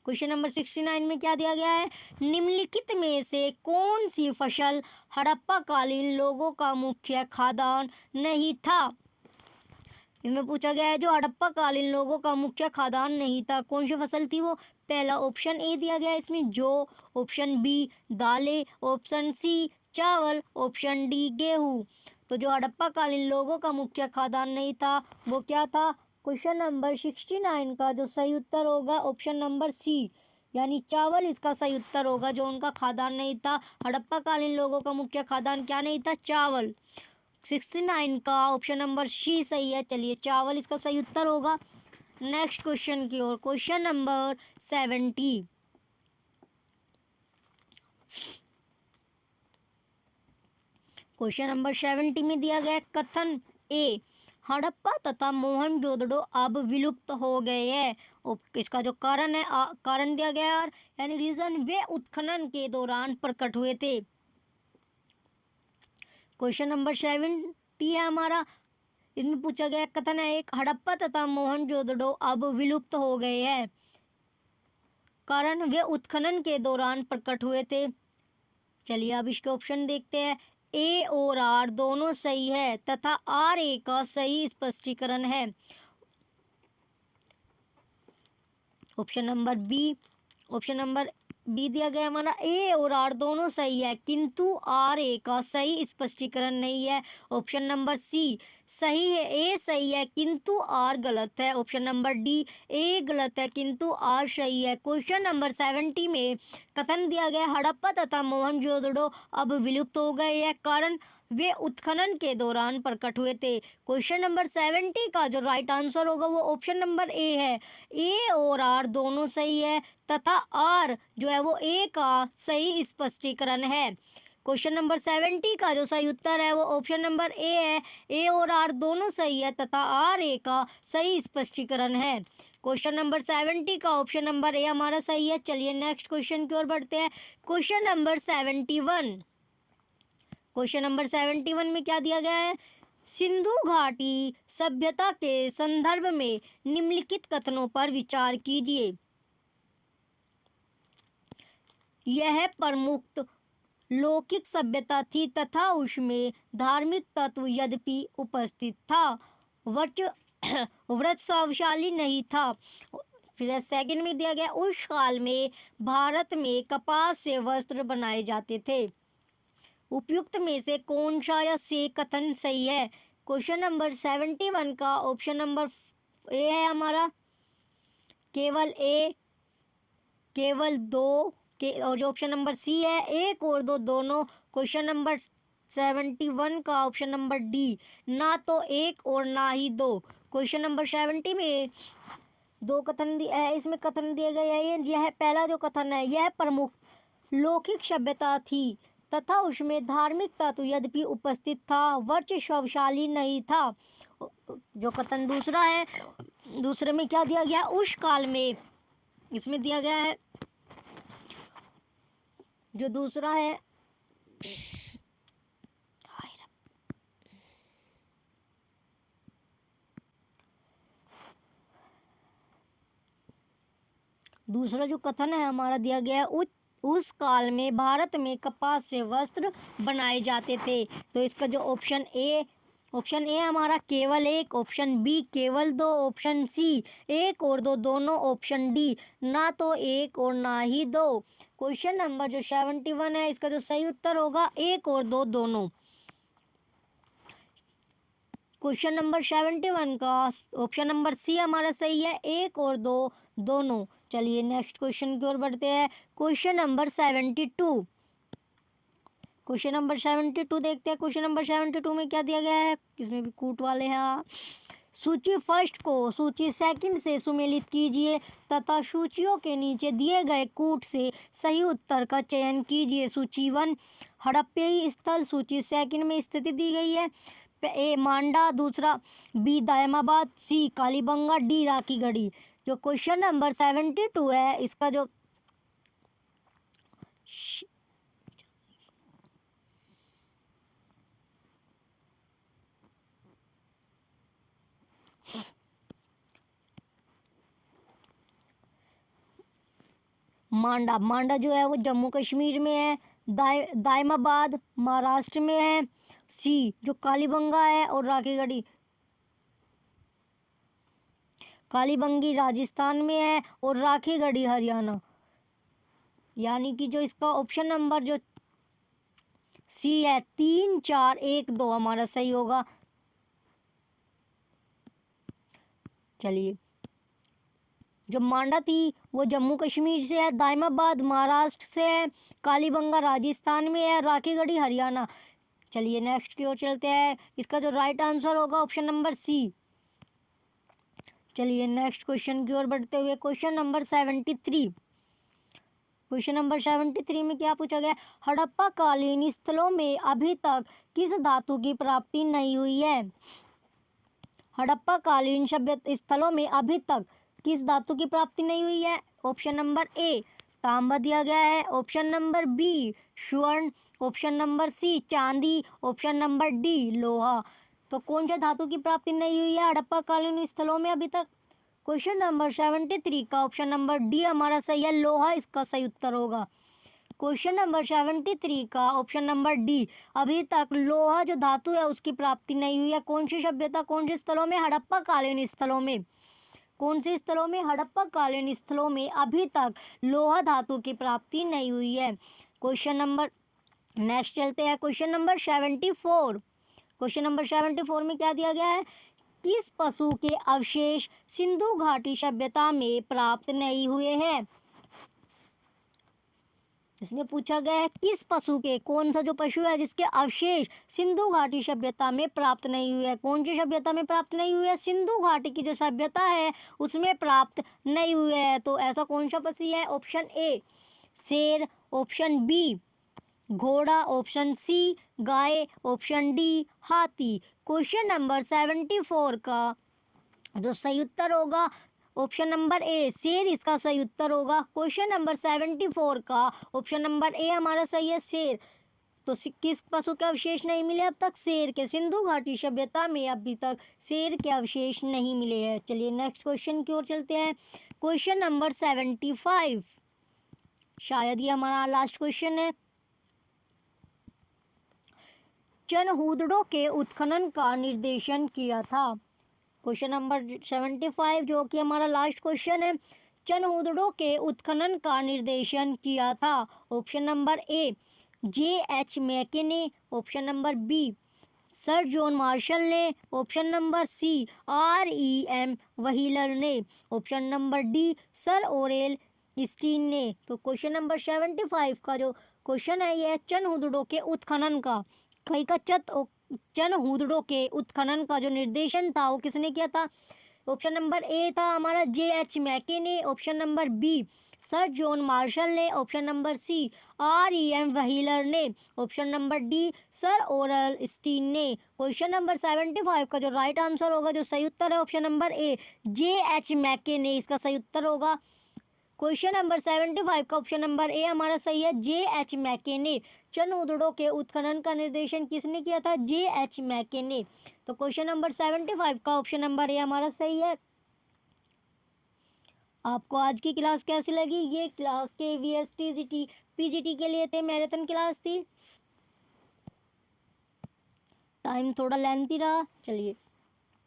Speaker 1: क्वेश्चन नंबर 69 में क्या दिया गया है? निम्नलिखित में से कौन सी फसल हड़प्पा कालीन लोगों का मुख्य खाद्यान्न नहीं था? इसमें पूछा गया है जो हड़प्पा कालीन लोगों का मुख्य खाद्यान्न नहीं था, कौन सी फसल थी वो? पहला ऑप्शन ए दिया गया है इसमें जौ, ऑप्शन बी दालें, ऑप्शन सी चावल, ऑप्शन डी गेहूँ। तो जो हड़प्पा कालीन लोगों का मुख्य खाद्यान्न नहीं था वो क्या था? क्वेश्चन नंबर 69 का जो सही उत्तर होगा ऑप्शन नंबर सी, यानी चावल इसका सही उत्तर होगा। जो उनका खाद्यान्न नहीं था, हड़प्पा कालीन लोगों का मुख्य खाद्यान्न क्या नहीं था? चावल। 69 का ऑप्शन नंबर सी सही है। चलिए चावल इसका सही उत्तर होगा। नेक्स्ट क्वेश्चन की ओर। Question number 70। क्वेश्चन नंबर 70 में दिया गया कथन ए, हड़प्पा तथा मोहनजोदड़ो अब विलुप्त हो गए हैं। इसका जो कारण है, कारण दिया गया है, यानी रीजन, वे उत्खनन के दौरान प्रकट हुए थे। क्वेश्चन नंबर 70 है हमारा। इसमें पूछा गया कथन है एक, हड़प्पा तथा मोहनजोदड़ो अब विलुप्त हो गए हैं, कारण वे उत्खनन के दौरान प्रकट हुए थे। चलिए अब इसके ऑप्शन देखते हैं। ए और आर दोनों सही है तथा आर ए का सही स्पष्टीकरण है। Option number B, option number B दिया गया हमारा ए और आर दोनों सही है, किंतु आर ए का सही स्पष्टीकरण नहीं है। ऑप्शन नंबर सी सही है, ए सही है किंतु आर गलत है। ऑप्शन नंबर डी ए गलत है किंतु आर सही है। क्वेश्चन नंबर 70 में कथन दिया गया हड़प्पा तथा मोहनजोदड़ो अब विलुप्त हो गए हैं, कारण वे उत्खनन के दौरान प्रकट हुए थे। क्वेश्चन नंबर 70 का जो राइट आंसर होगा वो ऑप्शन नंबर ए है। ए और आर दोनों सही है तथा आर जो है वो ए का सही स्पष्टीकरण है। क्वेश्चन नंबर 70 का जो सही उत्तर है वो ऑप्शन नंबर ए है। ए और आर दोनों सही है तथा आर ए का सही स्पष्टीकरण है। क्वेश्चन नंबर 70 का ऑप्शन नंबर ए हमारा सही है। चलिए नेक्स्ट क्वेश्चन की ओर बढ़ते हैं। Question number 71। क्वेश्चन नंबर 71 में क्या दिया गया है? सिंधु घाटी सभ्यता के संदर्भ में निम्नलिखित कथनों पर विचार कीजिए। यह प्रमुख लौकिक सभ्यता थी तथा उसमें धार्मिक तत्व यद्यपि उपस्थित था, वृक्षशाली नहीं था। फिर सेकंड में दिया गया उस काल में भारत में कपास से वस्त्र बनाए जाते थे। उपयुक्त में से कौन सा या से कथन सही है? क्वेश्चन नंबर 71 का ऑप्शन नंबर ए है हमारा, केवल ए, केवल दो के, और जो ऑप्शन नंबर सी है एक और दो दोनों। क्वेश्चन नंबर 71 का ऑप्शन नंबर डी, ना तो एक और ना ही दो। क्वेश्चन नंबर 70 में दो कथन है, इसमें कथन दिए गए हैं। यह पहला जो कथन है, यह प्रमुख लौकिक सभ्यता थी तथा उसमें धार्मिक तत्व यद्यपि उपस्थित था, वृक्षशाली नहीं था। जो कथन दूसरा है, दूसरे में क्या दिया गया? उस काल में, इसमें दिया गया है जो दूसरा है, दूसरा जो कथन है हमारा दिया गया है उस काल में भारत में कपास से वस्त्र बनाए जाते थे। तो इसका जो ऑप्शन ए हमारा केवल एक, ऑप्शन बी केवल दो, ऑप्शन सी एक और दो दोनों, ऑप्शन डी ना तो एक और ना ही दो। क्वेश्चन नंबर जो 71 है इसका जो सही उत्तर होगा एक और दो दोनों। क्वेश्चन नंबर 71 का ऑप्शन नंबर सी हमारा सही है, एक और दो दोनों। चलिए नेक्स्ट क्वेश्चन की ओर बढ़ते हैं। Question number 72। क्वेश्चन नंबर 72 देखते हैं। क्वेश्चन नंबर 72 में क्या दिया गया है? इसमें भी कूट वाले हैं। सूची फर्स्ट को सूची सेकंड से सुमेलित कीजिए तथा सूचियों के नीचे दिए गए कूट से सही उत्तर का चयन कीजिए। सूची 1 हड़प्पी स्थल, सूची सेकंड में स्थिति दी गई है। ए मांडा, दूसरा बी दायमाबाद, सी कालीबंगा, डी राखीगढ़ी। जो क्वेश्चन नंबर 72 है इसका जो मांडा जो है वो जम्मू कश्मीर में है। दायमाबाद महाराष्ट्र में है। सी जो कालीबंगा है और राखीगढ़ी कालीबंगी राजस्थान में है और राखीगढ़ी हरियाणा। यानी कि जो इसका ऑप्शन नंबर जो सी है 3, 4, 1, 2 हमारा सही होगा। चलिए, जो मांडा थी वो जम्मू कश्मीर से है, दायमाबाद महाराष्ट्र से है, कालीबंगा राजस्थान में है, राखीगढ़ी हरियाणा। चलिए नेक्स्ट की ओर चलते हैं। इसका जो राइट आंसर होगा ऑप्शन नंबर सी। चलिए नेक्स्ट क्वेश्चन की ओर बढ़ते हुए क्वेश्चन नंबर 73। क्वेश्चन नंबर 73 में क्या पूछा गया? हड़प्पा कालीन स्थलों में अभी तक किस धातु की प्राप्ति नहीं हुई है? हड़प्पा कालीन सभ्यता स्थलों में अभी तक किस धातु की प्राप्ति नहीं हुई है? ऑप्शन नंबर ए तांबा दिया गया है, ऑप्शन नंबर बी स्वर्ण, ऑप्शन नंबर सी चांदी, ऑप्शन नंबर डी लोहा। तो कौन सा धातु की प्राप्ति नहीं हुई है हड़प्पा कालीन स्थलों में अभी तक? क्वेश्चन नंबर 73 का ऑप्शन नंबर डी हमारा सही है, लोहा इसका सही उत्तर होगा। क्वेश्चन नंबर 73 का ऑप्शन नंबर डी, अभी तक लोहा जो धातु है उसकी प्राप्ति नहीं हुई है। कौन सी सभ्यता, कौन से स्थलों में? हड़प्पा कालीन स्थलों में। कौन से स्थलों में? हड़प्पा कालीन स्थलों में अभी तक लोहा धातु की प्राप्ति नहीं हुई है। क्वेश्चन नंबर नेक्स्ट चलते हैं, क्वेश्चन नंबर 74। क्वेश्चन नंबर 74 में क्या दिया गया है? किस पशु के अवशेष सिंधु घाटी सभ्यता में प्राप्त नहीं हुए हैं? इसमें पूछा गया है किस पशु के, कौन सा जो पशु है जिसके अवशेष सिंधु घाटी सभ्यता में प्राप्त नहीं हुए हैं। कौन सी सभ्यता में प्राप्त नहीं हुए हैं? सिंधु घाटी की जो सभ्यता है उसमें प्राप्त नहीं हुए हैं। तो ऐसा कौन सा पशु है? ऑप्शन ए शेर, ऑप्शन बी घोड़ा, ऑप्शन सी गाय, ऑप्शन डी हाथी। क्वेश्चन नंबर 74 का जो सही उत्तर होगा ऑप्शन नंबर ए शेर इसका सही उत्तर होगा। क्वेश्चन नंबर 74 का ऑप्शन नंबर ए हमारा सही है, शेर। तो किस पशु के अवशेष नहीं मिले अब तक? शेर के। सिंधु घाटी सभ्यता में अभी तक शेर के अवशेष नहीं मिले हैं। चलिए नेक्स्ट क्वेश्चन की ओर चलते हैं। क्वेश्चन नंबर 75, शायद ये हमारा लास्ट क्वेश्चन है। चनहूदड़ों के उत्खनन का निर्देशन किया था। क्वेश्चन नंबर 75 जो कि हमारा लास्ट क्वेश्चन है, चनहूदड़ों के उत्खनन का निर्देशन किया था। Option number A J.H. Mackay ने, option number B sir John Marshall ने, option number C R.E.M. Wheeler ने, option number D sir Aurel Stein ने। तो क्वेश्चन नंबर 75 का जो क्वेश्चन है ये चनहूदड़ों के उत्खनन का, कहीं का चनहूदड़ों के उत्खनन का जो निर्देशन था वो किसने किया था? ऑप्शन नंबर ए था हमारा J.H. मैके ने, option number B sir John Marshall ने, option number C R.E.M. Wheeler ने, option number D sir Aurel Stein ने। क्वेश्चन नंबर 75 का जो राइट आंसर होगा, जो सही उत्तर है option number A J.H. Mackay ने, इसका सही उत्तर होगा। क्वेश्चन नंबर 75 का ऑप्शन नंबर ए हमारा सही है, J.H. मैके ने। चनहूदड़ों के उत्खनन का निर्देशन किसने किया था? J.H. मैके ने। तो क्वेश्चन नंबर 75 का ऑप्शन नंबर ए हमारा सही है। आपको आज की क्लास कैसी लगी? ये क्लास KVS TGT PGT के लिए थे, मैराथन क्लास थी। टाइम थोड़ा लेंथी रहा। चलिए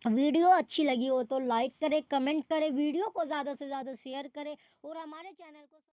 Speaker 1: वीडियो अच्छी लगी हो तो लाइक करें, कमेंट करें, वीडियो को ज़्यादा से ज़्यादा शेयर करें और हमारे चैनल को